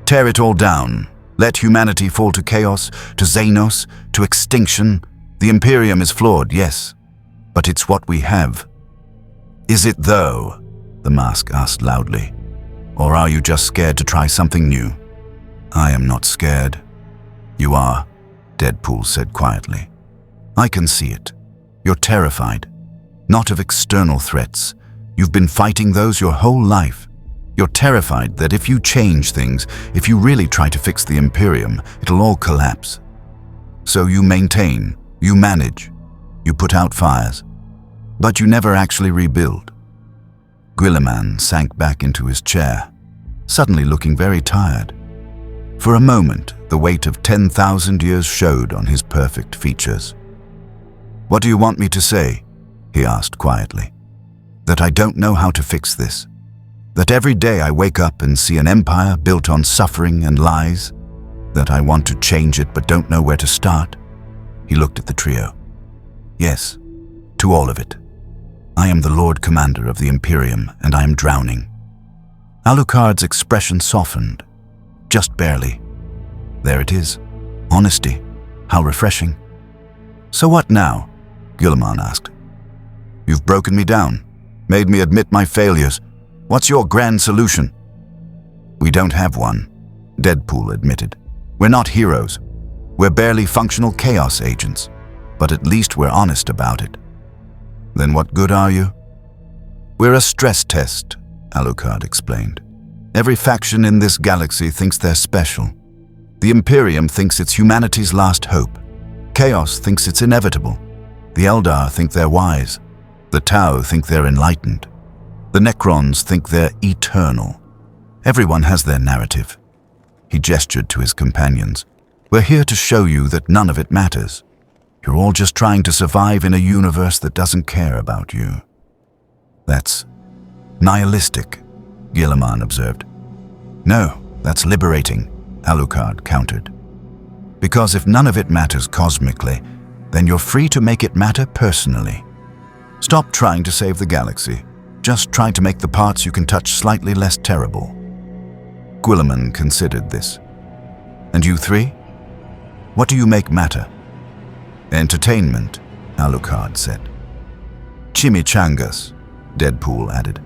Tear it all down? Let humanity fall to chaos, to Xenos, to extinction? The Imperium is flawed, yes, but it's what we have. Is it though? The mask asked loudly. Or are you just scared to try something new? I am not scared. You are, Deadpool said quietly. I can see it. You're terrified. Not of external threats. You've been fighting those your whole life. You're terrified that if you change things, if you really try to fix the Imperium, it'll all collapse. So you maintain, you manage, you put out fires, but you never actually rebuild. Guilliman sank back into his chair, suddenly looking very tired. For a moment, the weight of 10,000 years showed on his perfect features. What do you want me to say? He asked quietly. That I don't know how to fix this. That every day I wake up and see an empire built on suffering and lies. That I want to change it but don't know where to start. He looked at the trio. Yes, to all of it. I am the Lord Commander of the Imperium and I am drowning. Alucard's expression softened. Just barely. There it is. Honesty. How refreshing. So what now? Guilliman asked. You've broken me down, made me admit my failures. What's your grand solution?" "We don't have one," Deadpool admitted. "We're not heroes. We're barely functional chaos agents, but at least we're honest about it." "Then what good are you?" "We're a stress test," Alucard explained. "Every faction in this galaxy thinks they're special. The Imperium thinks it's humanity's last hope. Chaos thinks it's inevitable. The Eldar think they're wise. The Tau think they're enlightened. The Necrons think they're eternal. Everyone has their narrative." He gestured to his companions. "We're here to show you that none of it matters. You're all just trying to survive in a universe that doesn't care about you." "That's nihilistic," Guilliman observed. "No, that's liberating," Alucard countered. "Because if none of it matters cosmically, then you're free to make it matter personally. Stop trying to save the galaxy. Just try to make the parts you can touch slightly less terrible." Guilliman considered this. "And you three? What do you make matter?" "Entertainment," Alucard said. "Chimichangas," Deadpool added.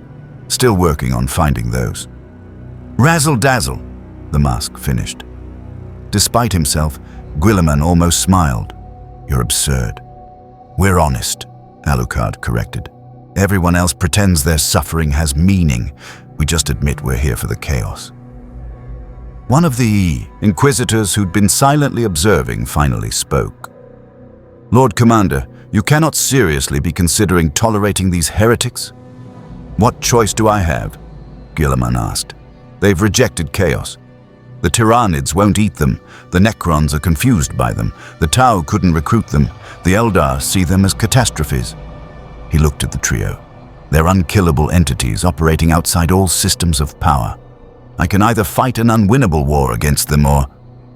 "Still working on finding those." "Razzle-dazzle," the mask finished. Despite himself, Guilliman almost smiled. "You're absurd." "We're honest," Alucard corrected. "Everyone else pretends their suffering has meaning. We just admit we're here for the chaos." One of the Inquisitors who'd been silently observing finally spoke. "Lord Commander, you cannot seriously be considering tolerating these heretics?" "What choice do I have?" Guilliman asked. "They've rejected chaos. The Tyranids won't eat them. The Necrons are confused by them. The Tau couldn't recruit them. The Eldar see them as catastrophes." He looked at the trio. "They're unkillable entities operating outside all systems of power. I can either fight an unwinnable war against them or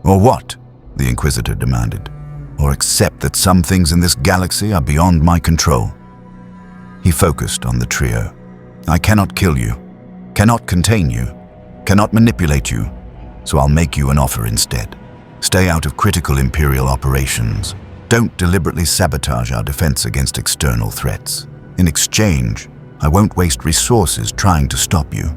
what?" the Inquisitor demanded. "Or accept that some things in this galaxy are beyond my control." He focused on the trio. "I cannot kill you, cannot contain you, cannot manipulate you, so I'll make you an offer instead. Stay out of critical Imperial operations. Don't deliberately sabotage our defense against external threats. In exchange, I won't waste resources trying to stop you."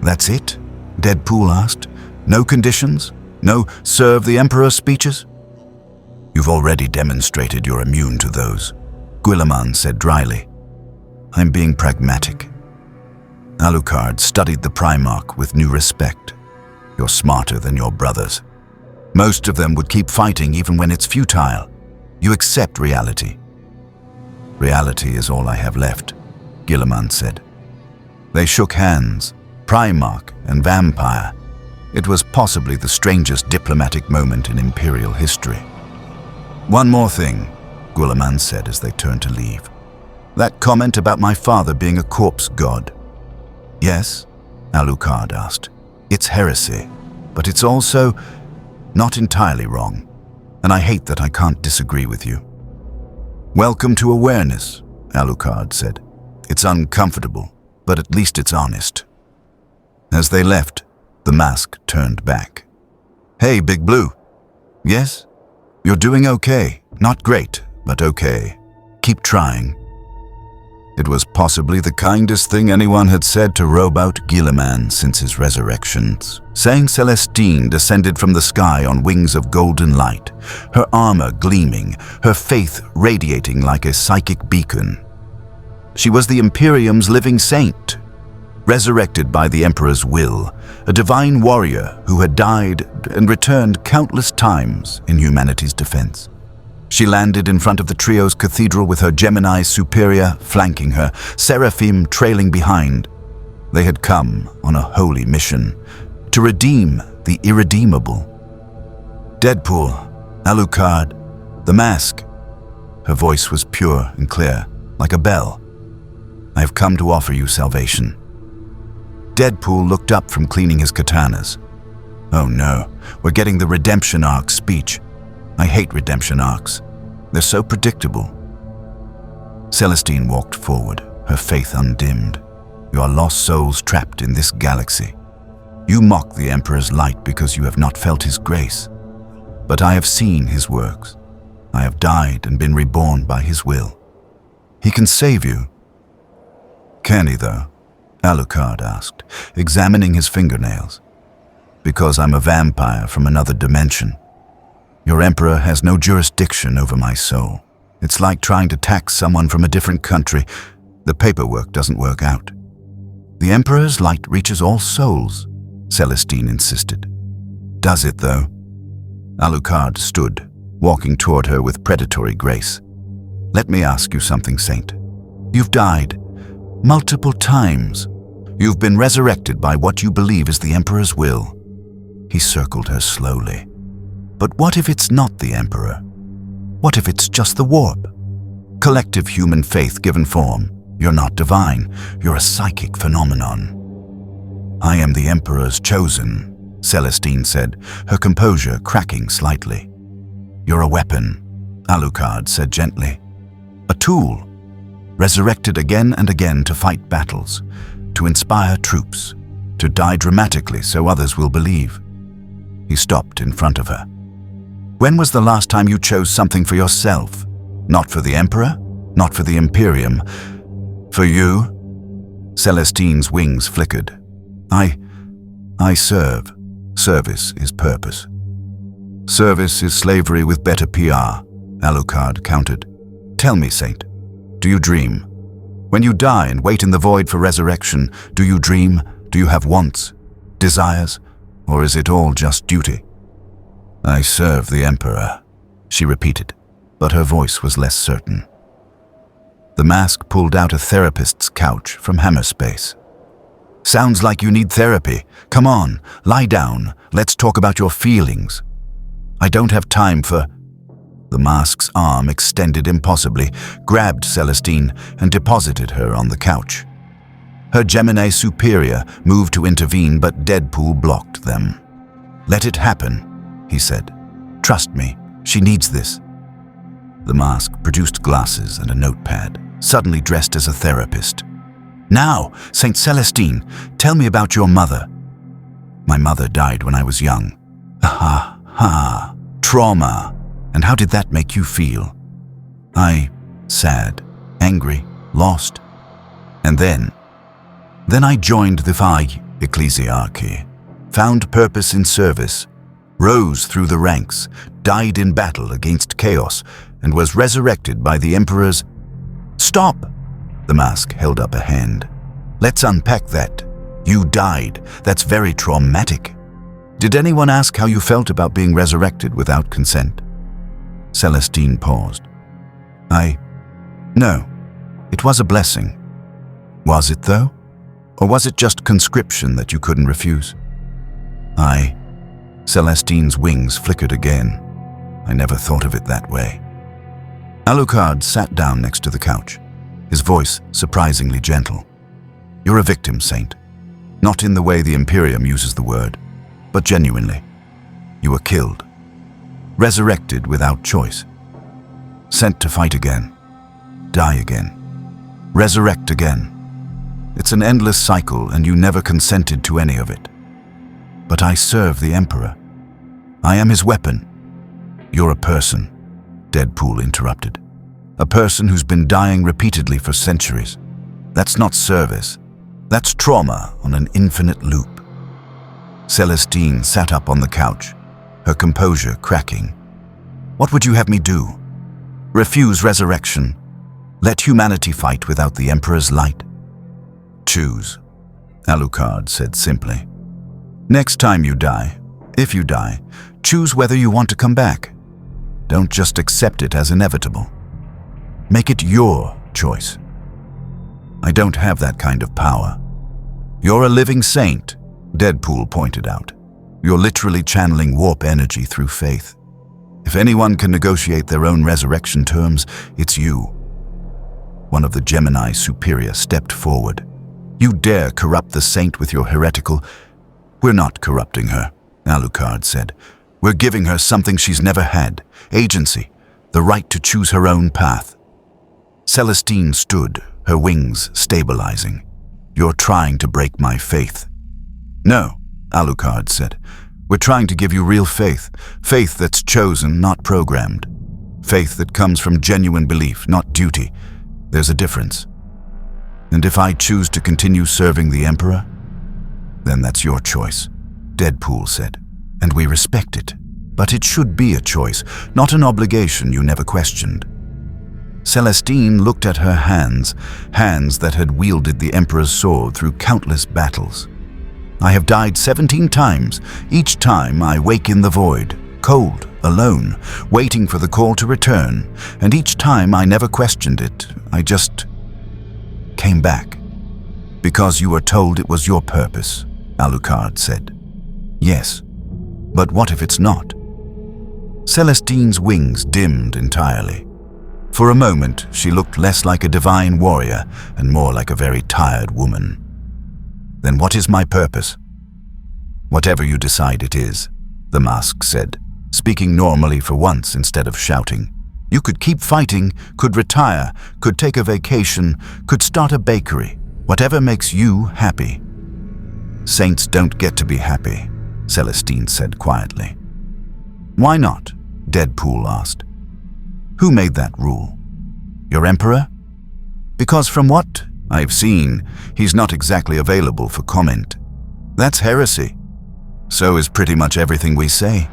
"That's it?" Deadpool asked. "No conditions? No serve the Emperor speeches?" "You've already demonstrated you're immune to those," Guilliman said dryly. "I'm being pragmatic." Alucard studied the Primarch with new respect. "You're smarter than your brothers. Most of them would keep fighting even when it's futile. You accept reality." "Reality is all I have left," Guilliman said. They shook hands, Primarch and Vampire. It was possibly the strangest diplomatic moment in Imperial history. "One more thing," Guilliman said as they turned to leave. "That comment about my father being a corpse god." "Yes?" Alucard asked. "It's heresy, but it's also not entirely wrong, and I hate that I can't disagree with you." "Welcome to awareness," Alucard said. "It's uncomfortable, but at least it's honest." As they left, the mask turned back. "Hey, Big Blue." "Yes? You're doing okay. Not great, but okay. Keep trying." It was possibly the kindest thing anyone had said to rowboat Guilliman since his resurrections. Saint Celestine descended from the sky on wings of golden light, her armor gleaming, her faith radiating like a psychic beacon. She was the Imperium's living saint, resurrected by the Emperor's will, a divine warrior who had died and returned countless times in humanity's defense. She landed in front of the trio's cathedral with her Gemini superior flanking her, Seraphim trailing behind. They had come on a holy mission to redeem the irredeemable. "Deadpool, Alucard, the mask." Her voice was pure and clear, like a bell. "I have come to offer you salvation." Deadpool looked up from cleaning his katanas. "Oh no, we're getting the redemption arc speech. I hate redemption arcs. They're so predictable." Celestine walked forward, her faith undimmed. "You are lost souls trapped in this galaxy. You mock the Emperor's light because you have not felt his grace. But I have seen his works. I have died and been reborn by his will. He can save you. Can he, though? Alucard asked, examining his fingernails. Because I'm a vampire from another dimension. Your Emperor has no jurisdiction over my soul. It's like trying to tax someone from a different country. The paperwork doesn't work out. The Emperor's light reaches all souls, Celestine insisted. Does it, though? Alucard stood, walking toward her with predatory grace. Let me ask you something, Saint. You've died multiple times. You've been resurrected by what you believe is the Emperor's will. He circled her slowly. But what if it's not the Emperor? What if it's just the warp? Collective human faith given form. You're not divine. You're a psychic phenomenon. I am the Emperor's chosen, Celestine said, her composure cracking slightly. You're a weapon, Alucard said gently. A tool, resurrected again and again to fight battles, to inspire troops, to die dramatically so others will believe. He stopped in front of her. When was the last time you chose something for yourself? Not for the Emperor, not for the Imperium. For you? Celestine's wings flickered. I serve. Service is purpose. Service is slavery with better PR, Alucard countered. Tell me, Saint, do you dream? When you die and wait in the void for resurrection, do you dream? Do you have wants, desires, or is it all just duty? I serve the Emperor, she repeated, but her voice was less certain. The mask pulled out a therapist's couch from Hammerspace. Sounds like you need therapy. Come on, lie down. Let's talk about your feelings. I don't have time for... The mask's arm extended impossibly, grabbed Celestine and deposited her on the couch. Her Gemini superior moved to intervene, but Deadpool blocked them. Let it happen, he said. Trust me, she needs this. The mask produced glasses and a notepad, suddenly dressed as a therapist. Now, Saint Celestine, tell me about your mother. My mother died when I was young. Ha. Trauma. And how did that make you feel? Sad, angry, lost. And then I joined the Phi Ecclesiarchy, found purpose in service, rose through the ranks, died in battle against chaos, and was resurrected by the Emperor's... Stop! The mask held up a hand. Let's unpack that. You died. That's very traumatic. Did anyone ask how you felt about being resurrected without consent? Celestine paused. No. It was a blessing. Was it, though? Or was it just conscription that you couldn't refuse? Celestine's wings flickered again. I never thought of it that way. Alucard sat down next to the couch, his voice surprisingly gentle. You're a victim, Saint. Not in the way the Imperium uses the word, but genuinely. You were killed. Resurrected without choice. Sent to fight again. Die again. Resurrect again. It's an endless cycle, and you never consented to any of it. But I serve the Emperor. I am his weapon. You're a person, Deadpool interrupted. A person who's been dying repeatedly for centuries. That's not service. That's trauma on an infinite loop. Celestine sat up on the couch, her composure cracking. What would you have me do? Refuse resurrection? Let humanity fight without the Emperor's light? Choose, Alucard said simply. Next time you die, if you die, choose whether you want to come back. Don't just accept it as inevitable. Make it your choice. I don't have that kind of power. You're a living saint, Deadpool pointed out. You're literally channeling warp energy through faith. If anyone can negotiate their own resurrection terms, it's you. One of the Gemini superior stepped forward. You dare corrupt the saint with your heretical... We're not corrupting her, Alucard said. We're giving her something she's never had, agency, the right to choose her own path. Celestine stood, her wings stabilizing. You're trying to break my faith. No, Alucard said. We're trying to give you real faith, faith that's chosen, not programmed. Faith that comes from genuine belief, not duty. There's a difference. And if I choose to continue serving the Emperor, then that's your choice, Deadpool said, and we respect it. But it should be a choice, not an obligation you never questioned. Celestine looked at her hands that had wielded the Emperor's sword through countless battles. I have died 17 times. Each time I wake in the void, cold, alone, waiting for the call to return, and each time I never questioned it. I just came back. Because you were told it was your purpose, Alucard said. Yes, but what if it's not? Celestine's wings dimmed entirely. For a moment, she looked less like a divine warrior and more like a very tired woman. Then what is my purpose? Whatever you decide it is, the mask said, speaking normally for once instead of shouting. You could keep fighting, could retire, could take a vacation, could start a bakery, whatever makes you happy. Saints don't get to be happy, Celestine said quietly. Why not? Deadpool asked. Who made that rule? Your Emperor? Because from what I've seen, he's not exactly available for comment. That's heresy. So is pretty much everything we say,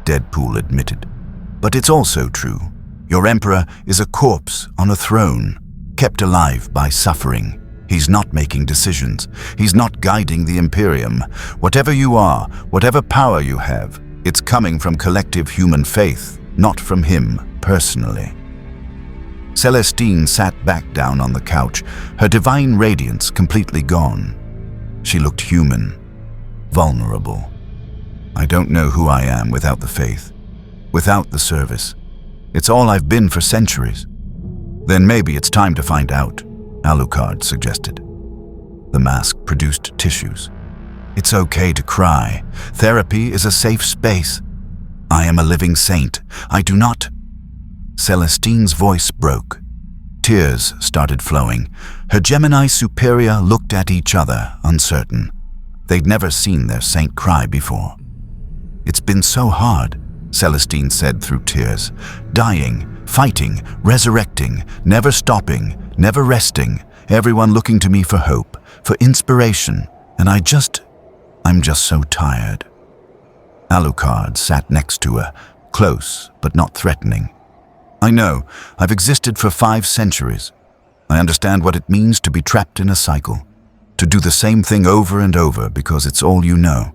Deadpool admitted. But it's also true. Your Emperor is a corpse on a throne, kept alive by suffering. He's not making decisions. He's not guiding the Imperium. Whatever you are, whatever power you have, it's coming from collective human faith, not from him personally. Celestine sat back down on the couch, her divine radiance completely gone. She looked human, vulnerable. I don't know who I am without the faith, without the service. It's all I've been for centuries. Then maybe it's time to find out, Alucard suggested. The mask produced tissues. It's okay to cry. Therapy is a safe space. I am a living saint. I do not... Celestine's voice broke. Tears started flowing. Her Gemini superior looked at each other, uncertain. They'd never seen their saint cry before. It's been so hard, Celestine said through tears. Dying, fighting, resurrecting, never stopping, never resting. Everyone looking to me for hope, for inspiration. And I'm just so tired. Alucard sat next to her, close but not threatening. I know, I've existed for 5 centuries. I understand what it means to be trapped in a cycle, to do the same thing over and over because it's all you know.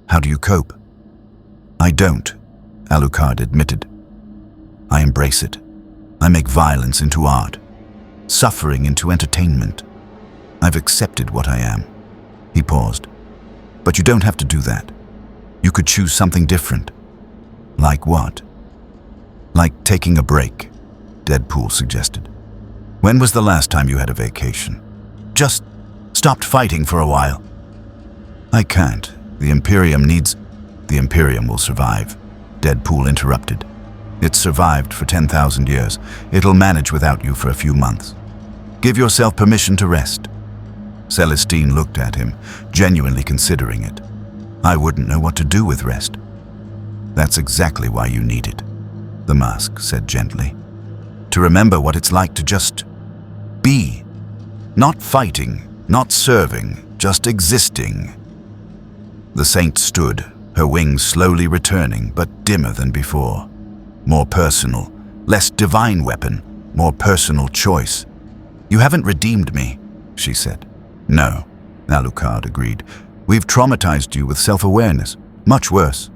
How do you cope? I don't, Alucard admitted. I embrace it. I make violence into art, suffering into entertainment. I've accepted what I am. He paused. But you don't have to do that. You could choose something different. Like what? Like taking a break, Deadpool suggested. When was the last time you had a vacation? Just stopped fighting for a while. I can't. The Imperium needs... The Imperium will survive, Deadpool interrupted. It's survived for 10,000 years. It'll manage without you for a few months. Give yourself permission to rest. Celestine looked at him, genuinely considering it. I wouldn't know what to do with rest. That's exactly why you need it, the mask said gently. To remember what it's like to just be. Not fighting, not serving, just existing. The saint stood, her wings slowly returning, but dimmer than before. More personal, less divine weapon, more personal choice. You haven't redeemed me, she said. No, Alucard agreed. We've traumatized you with self-awareness, much worse.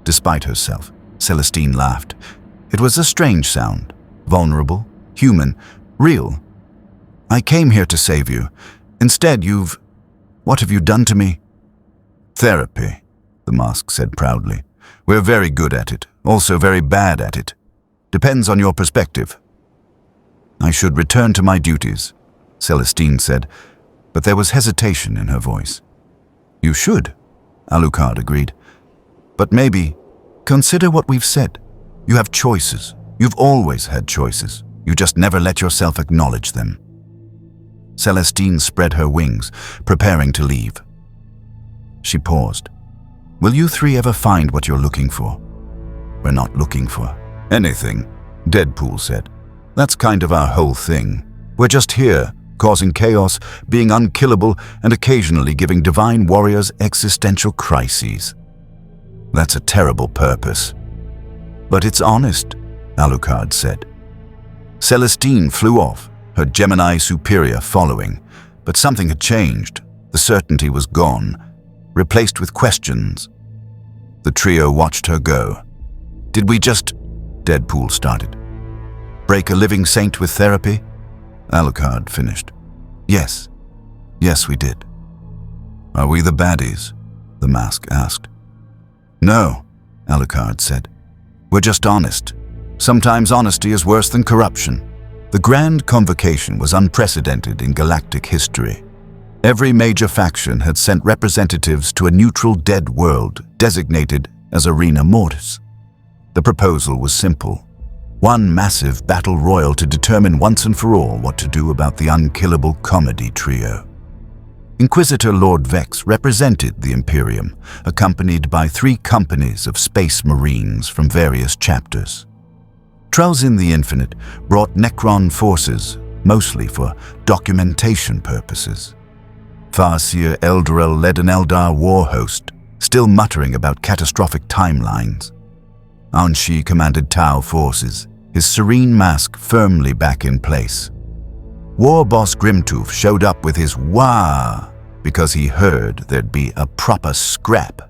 Despite herself, Celestine laughed. It was a strange sound, vulnerable, human, real. I came here to save you. Instead, what have you done to me? Therapy, the mask said proudly. We're very good at it, also very bad at it. Depends on your perspective. I should return to my duties, Celestine said, but there was hesitation in her voice. You should, Alucard agreed. But maybe, consider what we've said. You have choices. You've always had choices. You just never let yourself acknowledge them. Celestine spread her wings, preparing to leave. She paused. Will you 3 ever find what you're looking for? We're not looking for anything, Deadpool said. That's kind of our whole thing. We're just here, causing chaos, being unkillable, and occasionally giving divine warriors existential crises. That's a terrible purpose. But it's honest, Alucard said. Celestine flew off, her Gemini superior following, but something had changed. The certainty was gone, replaced with questions. The trio watched her go. Did we just, Deadpool started, break a living saint with therapy? Alucard finished. Yes. Yes, we did. Are we the baddies? The mask asked. No, Alucard said. We're just honest. Sometimes honesty is worse than corruption. The Grand Convocation was unprecedented in galactic history. Every major faction had sent representatives to a neutral dead world designated as Arena Mortis. The proposal was simple. One massive battle royal to determine once and for all what to do about the unkillable comedy trio. Inquisitor Lord Vex represented the Imperium, accompanied by 3 companies of space marines from various chapters. Trelzin the Infinite brought Necron forces, mostly for documentation purposes. Farseer Eldorel led an Eldar war host, still muttering about catastrophic timelines. Anshi commanded Tau forces, his serene mask firmly back in place. War boss Grimtooth showed up with his wah because he heard there'd be a proper scrap.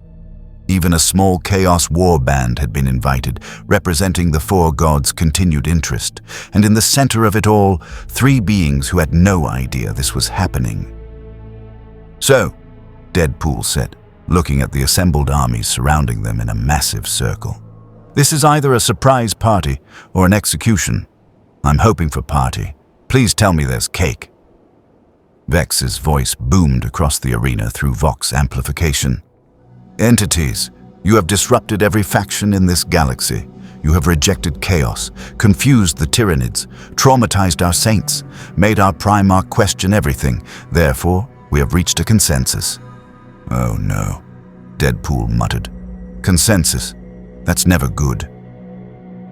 Even a small Chaos War band had been invited, representing the 4 gods' continued interest, and in the center of it all, 3 beings who had no idea this was happening. So, Deadpool said, looking at the assembled armies surrounding them in a massive circle. This is either a surprise party or an execution. I'm hoping for party. Please tell me there's cake. Vex's voice boomed across the arena through Vox amplification. Entities, you have disrupted every faction in this galaxy. You have rejected chaos, confused the Tyranids, traumatized our saints, made our Primarch question everything. Therefore, we have reached a consensus. Oh no, Deadpool muttered. Consensus? That's never good.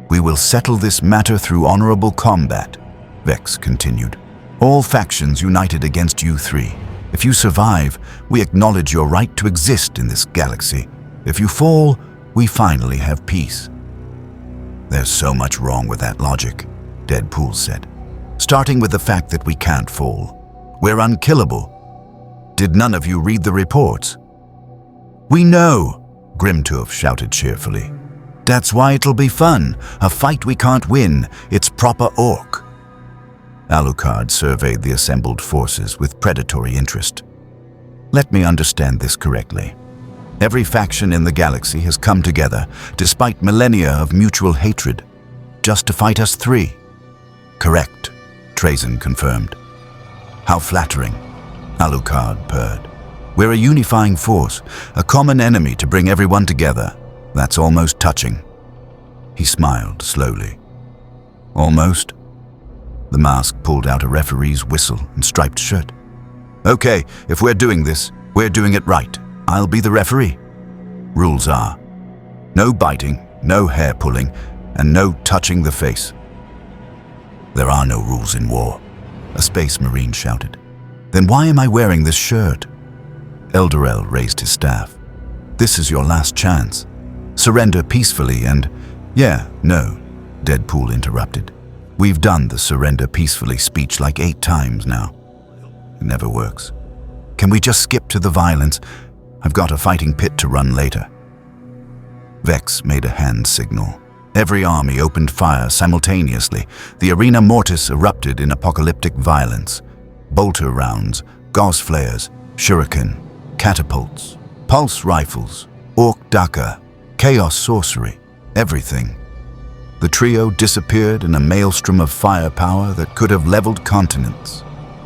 We will settle this matter through honorable combat, Vex continued. All factions united against you 3. If you survive, we acknowledge your right to exist in this galaxy. If you fall, we finally have peace. There's so much wrong with that logic, Deadpool said. Starting with the fact that we can't fall. We're unkillable. Did none of you read the reports? We know, Grimtooth shouted cheerfully. That's why it'll be fun. A fight we can't win. It's proper orc. Alucard surveyed the assembled forces with predatory interest. Let me understand this correctly. Every faction in the galaxy has come together, despite millennia of mutual hatred, just to fight us 3. Correct, Trezin confirmed. How flattering, Alucard purred. We're a unifying force, a common enemy to bring everyone together. That's almost touching. He smiled slowly. Almost? The mask pulled out a referee's whistle and striped shirt. Okay, if we're doing this, we're doing it right. I'll be the referee. Rules are: no biting, no hair pulling, and no touching the face. There are no rules in war, a space marine shouted. Then why am I wearing this shirt? Eldorel raised his staff. This is your last chance. Surrender peacefully and… No, Deadpool interrupted. We've done the surrender peacefully speech like 8 times now. It never works. Can we just skip to the violence? I've got a fighting pit to run later. Vex made a hand signal. Every army opened fire simultaneously. The Arena Mortis erupted in apocalyptic violence. Bolter rounds, gauze flares, shuriken, catapults, pulse rifles, orc daka, chaos sorcery, everything. The trio disappeared in a maelstrom of firepower that could have leveled continents.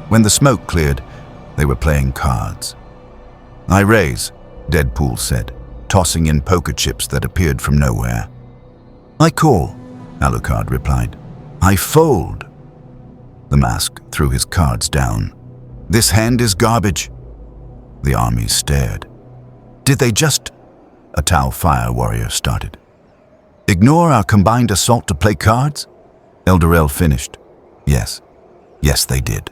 When the smoke cleared, they were playing cards. I raise, Deadpool said, tossing in poker chips that appeared from nowhere. I call, Alucard replied. I fold. The mask threw his cards down. This hand is garbage. The armies stared. Did they just… A Tau fire warrior started. Ignore our combined assault to play cards? Eldarel finished. Yes. Yes, they did.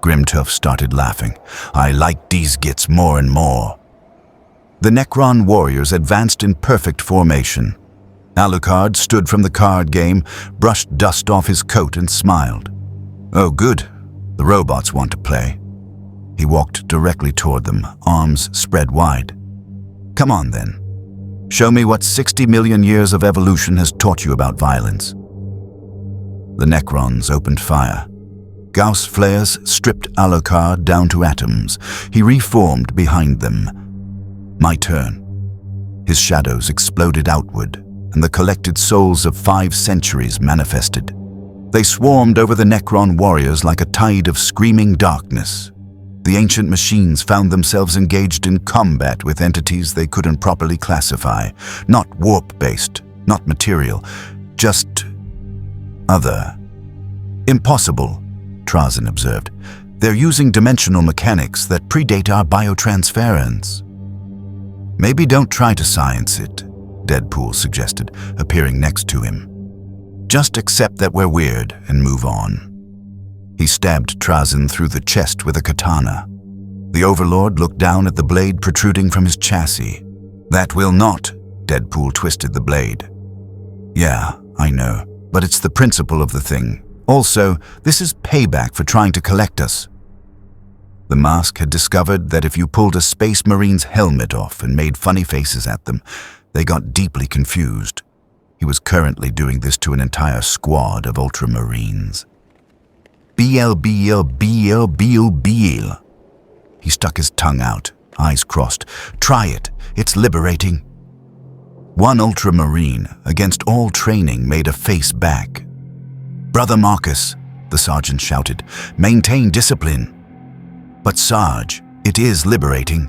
Grimtooth started laughing. I like these gits more and more. The Necron warriors advanced in perfect formation. Alucard stood from the card game, brushed dust off his coat and smiled. Oh, good. The robots want to play. He walked directly toward them, arms spread wide. Come on, then. Show me what 60 million years of evolution has taught you about violence. The Necrons opened fire. Gauss flares stripped Alucard down to atoms. He reformed behind them. My turn. His shadows exploded outward, and the collected souls of 5 centuries manifested. They swarmed over the Necron warriors like a tide of screaming darkness. The ancient machines found themselves engaged in combat with entities they couldn't properly classify. Not warp-based, not material, just other. Impossible, Trazyn observed. They're using dimensional mechanics that predate our biotransference. Maybe don't try to science it, Deadpool suggested, appearing next to him. Just accept that we're weird and move on. He stabbed Trazyn through the chest with a katana. The Overlord looked down at the blade protruding from his chassis. That will not, Deadpool twisted the blade. Yeah, I know, but it's the principle of the thing. Also, this is payback for trying to collect us. The mask had discovered that if you pulled a Space Marine's helmet off and made funny faces at them, they got deeply confused. He was currently doing this to an entire squad of Ultramarines. BL. He stuck his tongue out, eyes crossed. Try it. It's liberating. One Ultramarine, against all training, made a face back. Brother Marcus, the sergeant shouted, maintain discipline. But Sarge, it is liberating.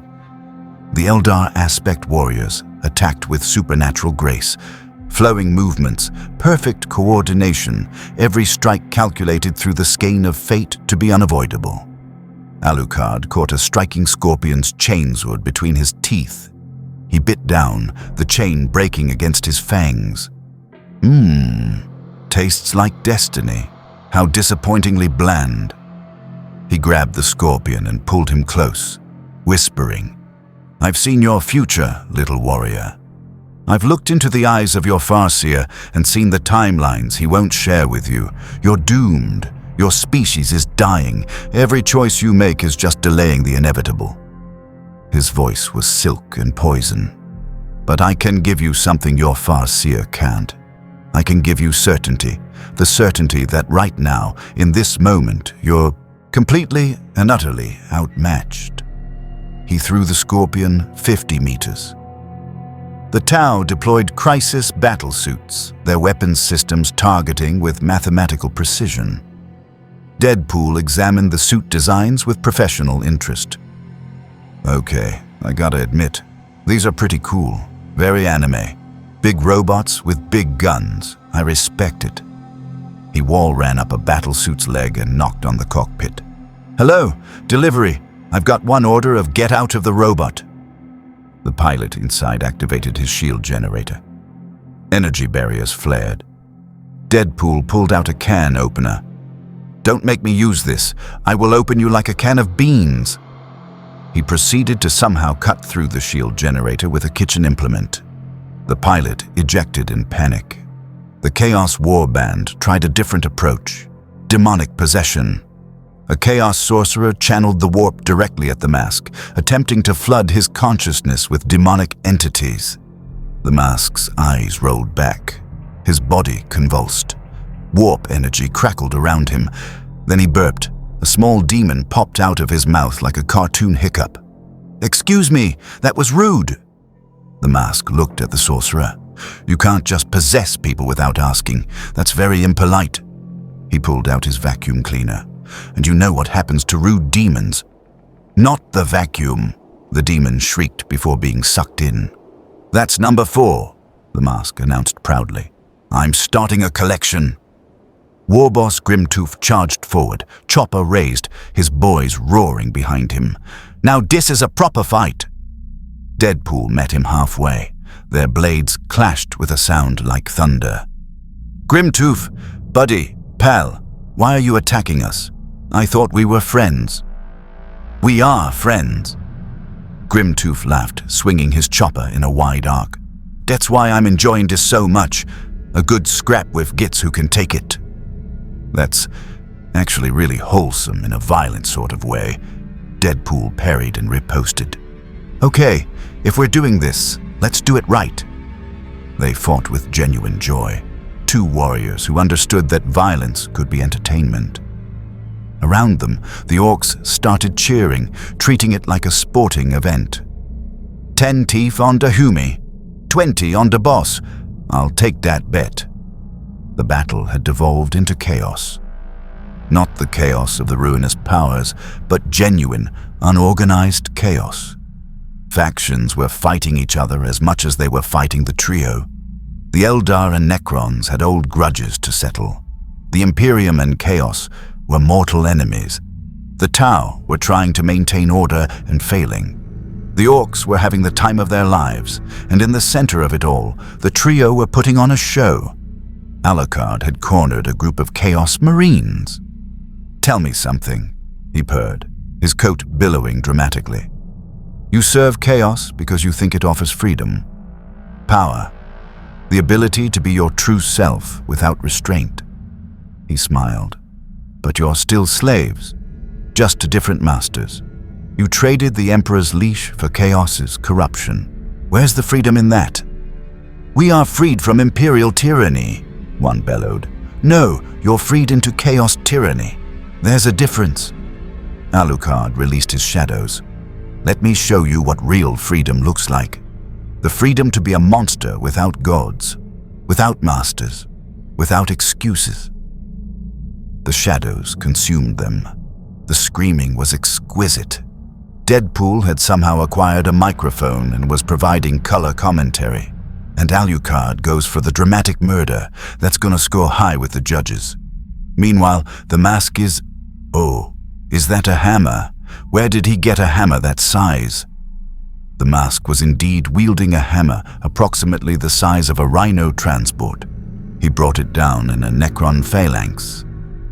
The Eldar Aspect warriors attacked with supernatural grace. Flowing movements, perfect coordination, every strike calculated through the skein of fate to be unavoidable. Alucard caught a striking scorpion's chainsword between his teeth. He bit down, the chain breaking against his fangs. Tastes like destiny. How disappointingly bland. He grabbed the scorpion and pulled him close, whispering, I've seen your future, little warrior. I've looked into the eyes of your Farseer and seen the timelines he won't share with you. You're doomed. Your species is dying. Every choice you make is just delaying the inevitable. His voice was silk and poison. But I can give you something your Farseer can't. I can give you certainty. The certainty that right now, in this moment, you're completely and utterly outmatched. He threw the scorpion 50 meters. The Tau deployed crisis battle suits, their weapons systems targeting with mathematical precision. Deadpool examined the suit designs with professional interest. Okay, I gotta admit, these are pretty cool, very anime. Big robots with big guns, I respect it. He wall ran up a battlesuit's leg and knocked on the cockpit. Hello, delivery. I've got one order of get out of the robot. The pilot inside activated his shield generator. Energy barriers flared. Deadpool pulled out a can opener. Don't make me use this. I will open you like a can of beans. He proceeded to somehow cut through the shield generator with a kitchen implement. The pilot ejected in panic. The Chaos Warband tried a different approach. Demonic possession. A Chaos Sorcerer channeled the warp directly at the mask, attempting to flood his consciousness with demonic entities. The mask's eyes rolled back. His body convulsed. Warp energy crackled around him. Then he burped. A small demon popped out of his mouth like a cartoon hiccup. Excuse me, that was rude. The mask looked at the sorcerer. You can't just possess people without asking. That's very impolite. He pulled out his vacuum cleaner. And you know what happens to rude demons. Not the vacuum, the demon shrieked before being sucked in. That's number 4, the mask announced proudly. I'm starting a collection. Warboss Grimtooth charged forward, chopper raised, his boys roaring behind him. Now this is a proper fight. Deadpool met him halfway. Their blades clashed with a sound like thunder. Grimtooth, Buddy, pal, why are you attacking us? I thought we were friends. We are friends. Grimtooth laughed, swinging his chopper in a wide arc. That's why I'm enjoying this so much. A good scrap with gits who can take it. That's actually really wholesome in a violent sort of way. Deadpool parried and riposted. Okay, if we're doing this, let's do it right. They fought with genuine joy. Two warriors who understood that violence could be entertainment. Around them, the orcs started cheering, treating it like a sporting event. 10 teeth on the Humi, 20 on the boss. I'll take that bet. The battle had devolved into chaos. Not the chaos of the ruinous powers, but genuine, unorganized chaos. Factions were fighting each other as much as they were fighting the trio. The Eldar and Necrons had old grudges to settle. The Imperium and Chaos were mortal enemies. The Tau were trying to maintain order and failing. The Orcs were having the time of their lives, and in the center of it all, the trio were putting on a show. Alucard had cornered a group of Chaos Marines. Tell me something, he purred, his coat billowing dramatically. You serve Chaos because you think it offers freedom, power, the ability to be your true self without restraint. He smiled. But you're still slaves, just to different masters. You traded the Emperor's leash for Chaos's corruption. Where's the freedom in that? We are freed from Imperial tyranny, one bellowed. No, you're freed into Chaos tyranny. There's a difference. Alucard released his shadows. Let me show you what real freedom looks like. The freedom to be a monster without gods, without masters, without excuses. The shadows consumed them. The screaming was exquisite. Deadpool had somehow acquired a microphone and was providing color commentary. And Alucard goes for the dramatic murder that's gonna score high with the judges. Meanwhile, the mask is... Oh, is that a hammer? Where did he get a hammer that size? The mask was indeed wielding a hammer approximately the size of a rhino transport. He brought it down in a Necron phalanx.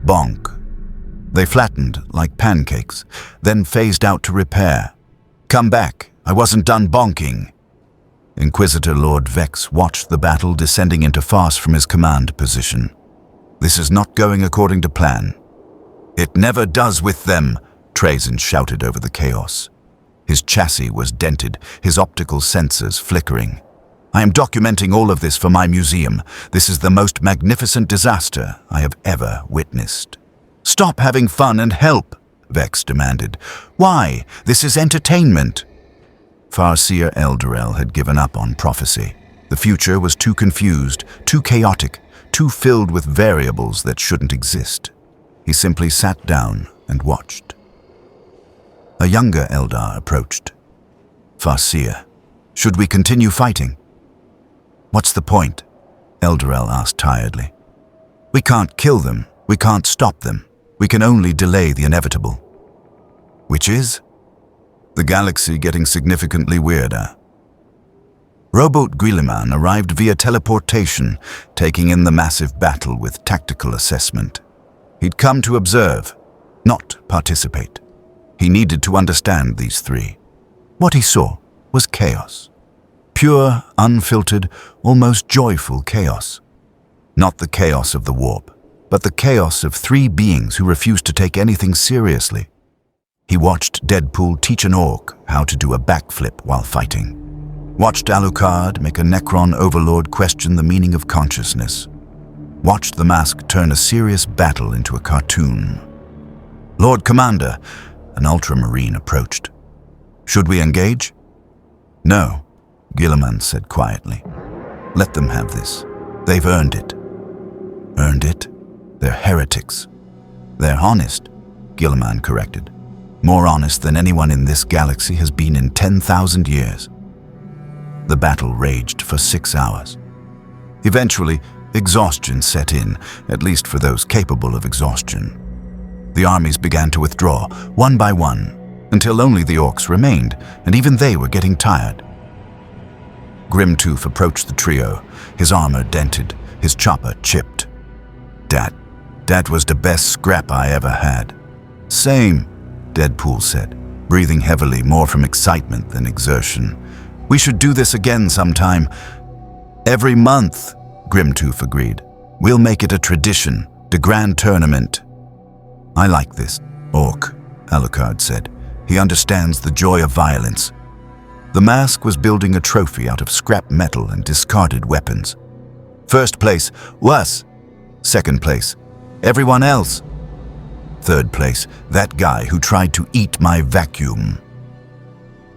Bonk. They flattened like pancakes, then phased out to repair. Come back, I wasn't done bonking. Inquisitor Lord Vex watched the battle descending into farce from his command position. This is not going according to plan. It never does with them, Trazen shouted over the chaos. His chassis was dented, his optical sensors flickering. I am documenting all of this for my museum. This is the most magnificent disaster I have ever witnessed. Stop having fun and help, Vex demanded. Why? This is entertainment. Farseer Eldarel had given up on prophecy. The future was too confused, too chaotic, too filled with variables that shouldn't exist. He simply sat down and watched. A younger Eldar approached. Farseer, should we continue fighting? What's the point? Eldarel asked tiredly. We can't kill them. We can't stop them. We can only delay the inevitable. Which is? The galaxy getting significantly weirder. Rowboat Guilliman arrived via teleportation, taking in the massive battle with tactical assessment. He'd come to observe, not participate. He needed to understand these three. What he saw was chaos. Pure, unfiltered, almost joyful chaos. Not the chaos of the warp, but the chaos of three beings who refused to take anything seriously. He watched Deadpool teach an orc how to do a backflip while fighting. Watched Alucard make a Necron overlord question the meaning of consciousness. Watched the mask turn a serious battle into a cartoon. Lord Commander, an ultramarine approached. Should we engage? No, Guilliman said quietly. Let them have this. They've earned it. Earned it? They're heretics. They're honest, Guilliman corrected. More honest than anyone in this galaxy has been in 10,000 years. The battle raged for 6 hours. Eventually, exhaustion set in, at least for those capable of exhaustion. The armies began to withdraw, one by one, until only the orcs remained, and even they were getting tired. Grimtooth approached the trio, his armor dented, his chopper chipped. That was the best scrap I ever had." "Same," Deadpool said, breathing heavily, more from excitement than exertion. "We should do this again sometime." "Every month," Grimtooth agreed. "We'll make it a tradition, the grand tournament." "I like this, Orc," Alucard said. "He understands the joy of violence." The mask was building a trophy out of scrap metal and discarded weapons. "First place, us. Second place, everyone else. Third place, that guy who tried to eat my vacuum."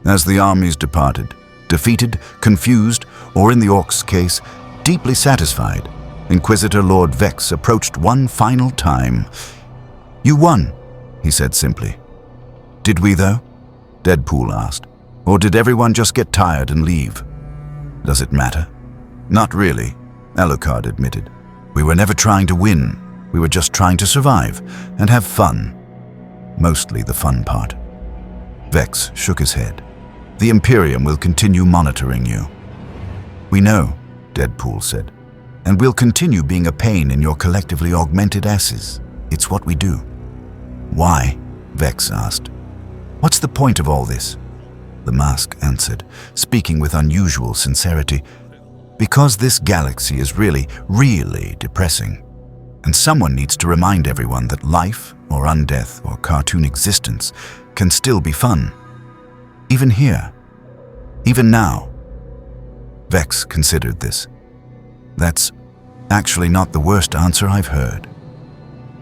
As the armies departed, defeated, confused, or in the Orc's case, deeply satisfied, Inquisitor Lord Vex approached one final time. "You won," he said simply. "Did we, though?" Deadpool asked. "Or did everyone just get tired and leave?" "Does it matter?" "Not really," Alucard admitted. "We were never trying to win. We were just trying to survive and have fun. Mostly the fun part." Vex shook his head. "The Imperium will continue monitoring you." "We know," Deadpool said. "And we'll continue being a pain in your collectively augmented asses. It's what we do." "Why?" Vex asked. "What's the point of all this?" The mask answered, speaking with unusual sincerity. "Because this galaxy is really, really depressing. And someone needs to remind everyone that life, or undeath, or cartoon existence can still be fun. Even here. Even now." Vex considered this. "That's actually not the worst answer I've heard."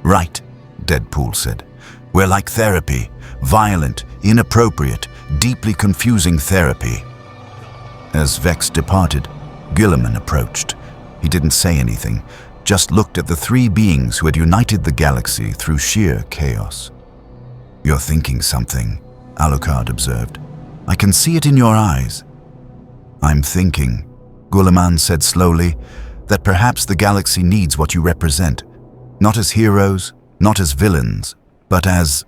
"Right," Deadpool said. "We're like therapy. Violent, inappropriate, deeply confusing therapy." As Vex departed, Guilliman approached. He didn't say anything, just looked at the three beings who had united the galaxy through sheer chaos. "You're thinking something," Alucard observed. "I can see it in your eyes." "I'm thinking," Guilliman said slowly, "that perhaps the galaxy needs what you represent, not as heroes, not as villains, but as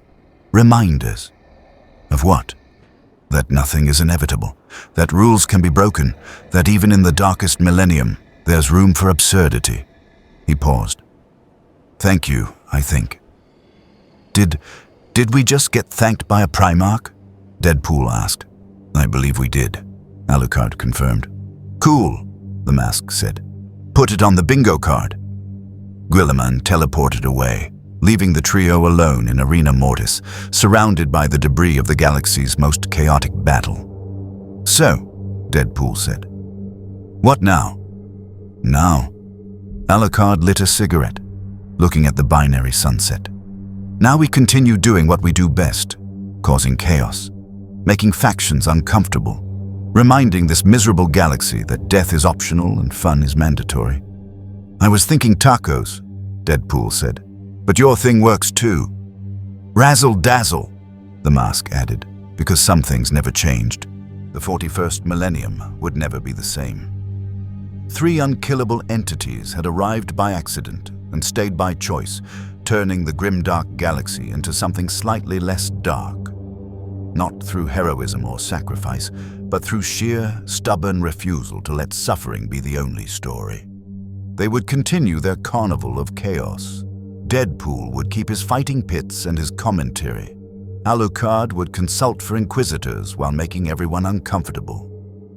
reminders." "Of what?" "That nothing is inevitable, that rules can be broken, that even in the darkest millennium, there's room for absurdity." He paused. "Thank you, I think." Did we just get thanked by a Primarch?" Deadpool asked. "I believe we did," Alucard confirmed. "Cool," the mask said. "Put it on the bingo card." Guilliman teleported away, leaving the trio alone in Arena Mortis, surrounded by the debris of the galaxy's most chaotic battle. "So," Deadpool said. "What now?" "Now?" Alucard lit a cigarette, looking at the binary sunset. "Now we continue doing what we do best, causing chaos, making factions uncomfortable, reminding this miserable galaxy that death is optional and fun is mandatory." "I was thinking tacos," Deadpool said. "But your thing works too." "Razzle-dazzle," the mask added, "because some things never changed. The 41st millennium would never be the same." Three unkillable entities had arrived by accident and stayed by choice, turning the grimdark galaxy into something slightly less dark. Not through heroism or sacrifice, but through sheer, stubborn refusal to let suffering be the only story. They would continue their carnival of chaos. Deadpool would keep his fighting pits and his commentary. Alucard would consult for inquisitors while making everyone uncomfortable.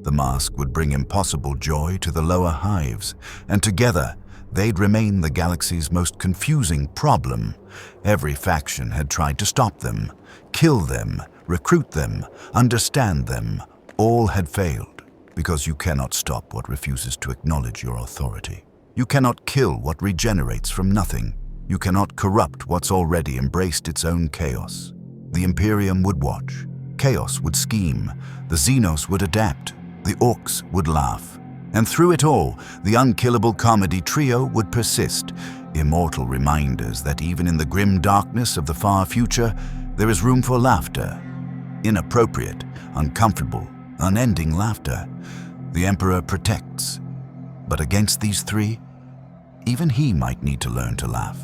The mask would bring impossible joy to the lower hives, and together they'd remain the galaxy's most confusing problem. Every faction had tried to stop them, kill them, recruit them, understand them. All had failed, because you cannot stop what refuses to acknowledge your authority. You cannot kill what regenerates from nothing. You cannot corrupt what's already embraced its own chaos. The Imperium would watch. Chaos would scheme. The Xenos would adapt. The Orcs would laugh. And through it all, the unkillable comedy trio would persist, immortal reminders that even in the grim darkness of the far future, there is room for laughter. Inappropriate, uncomfortable, unending laughter. The Emperor protects. But against these three, even he might need to learn to laugh.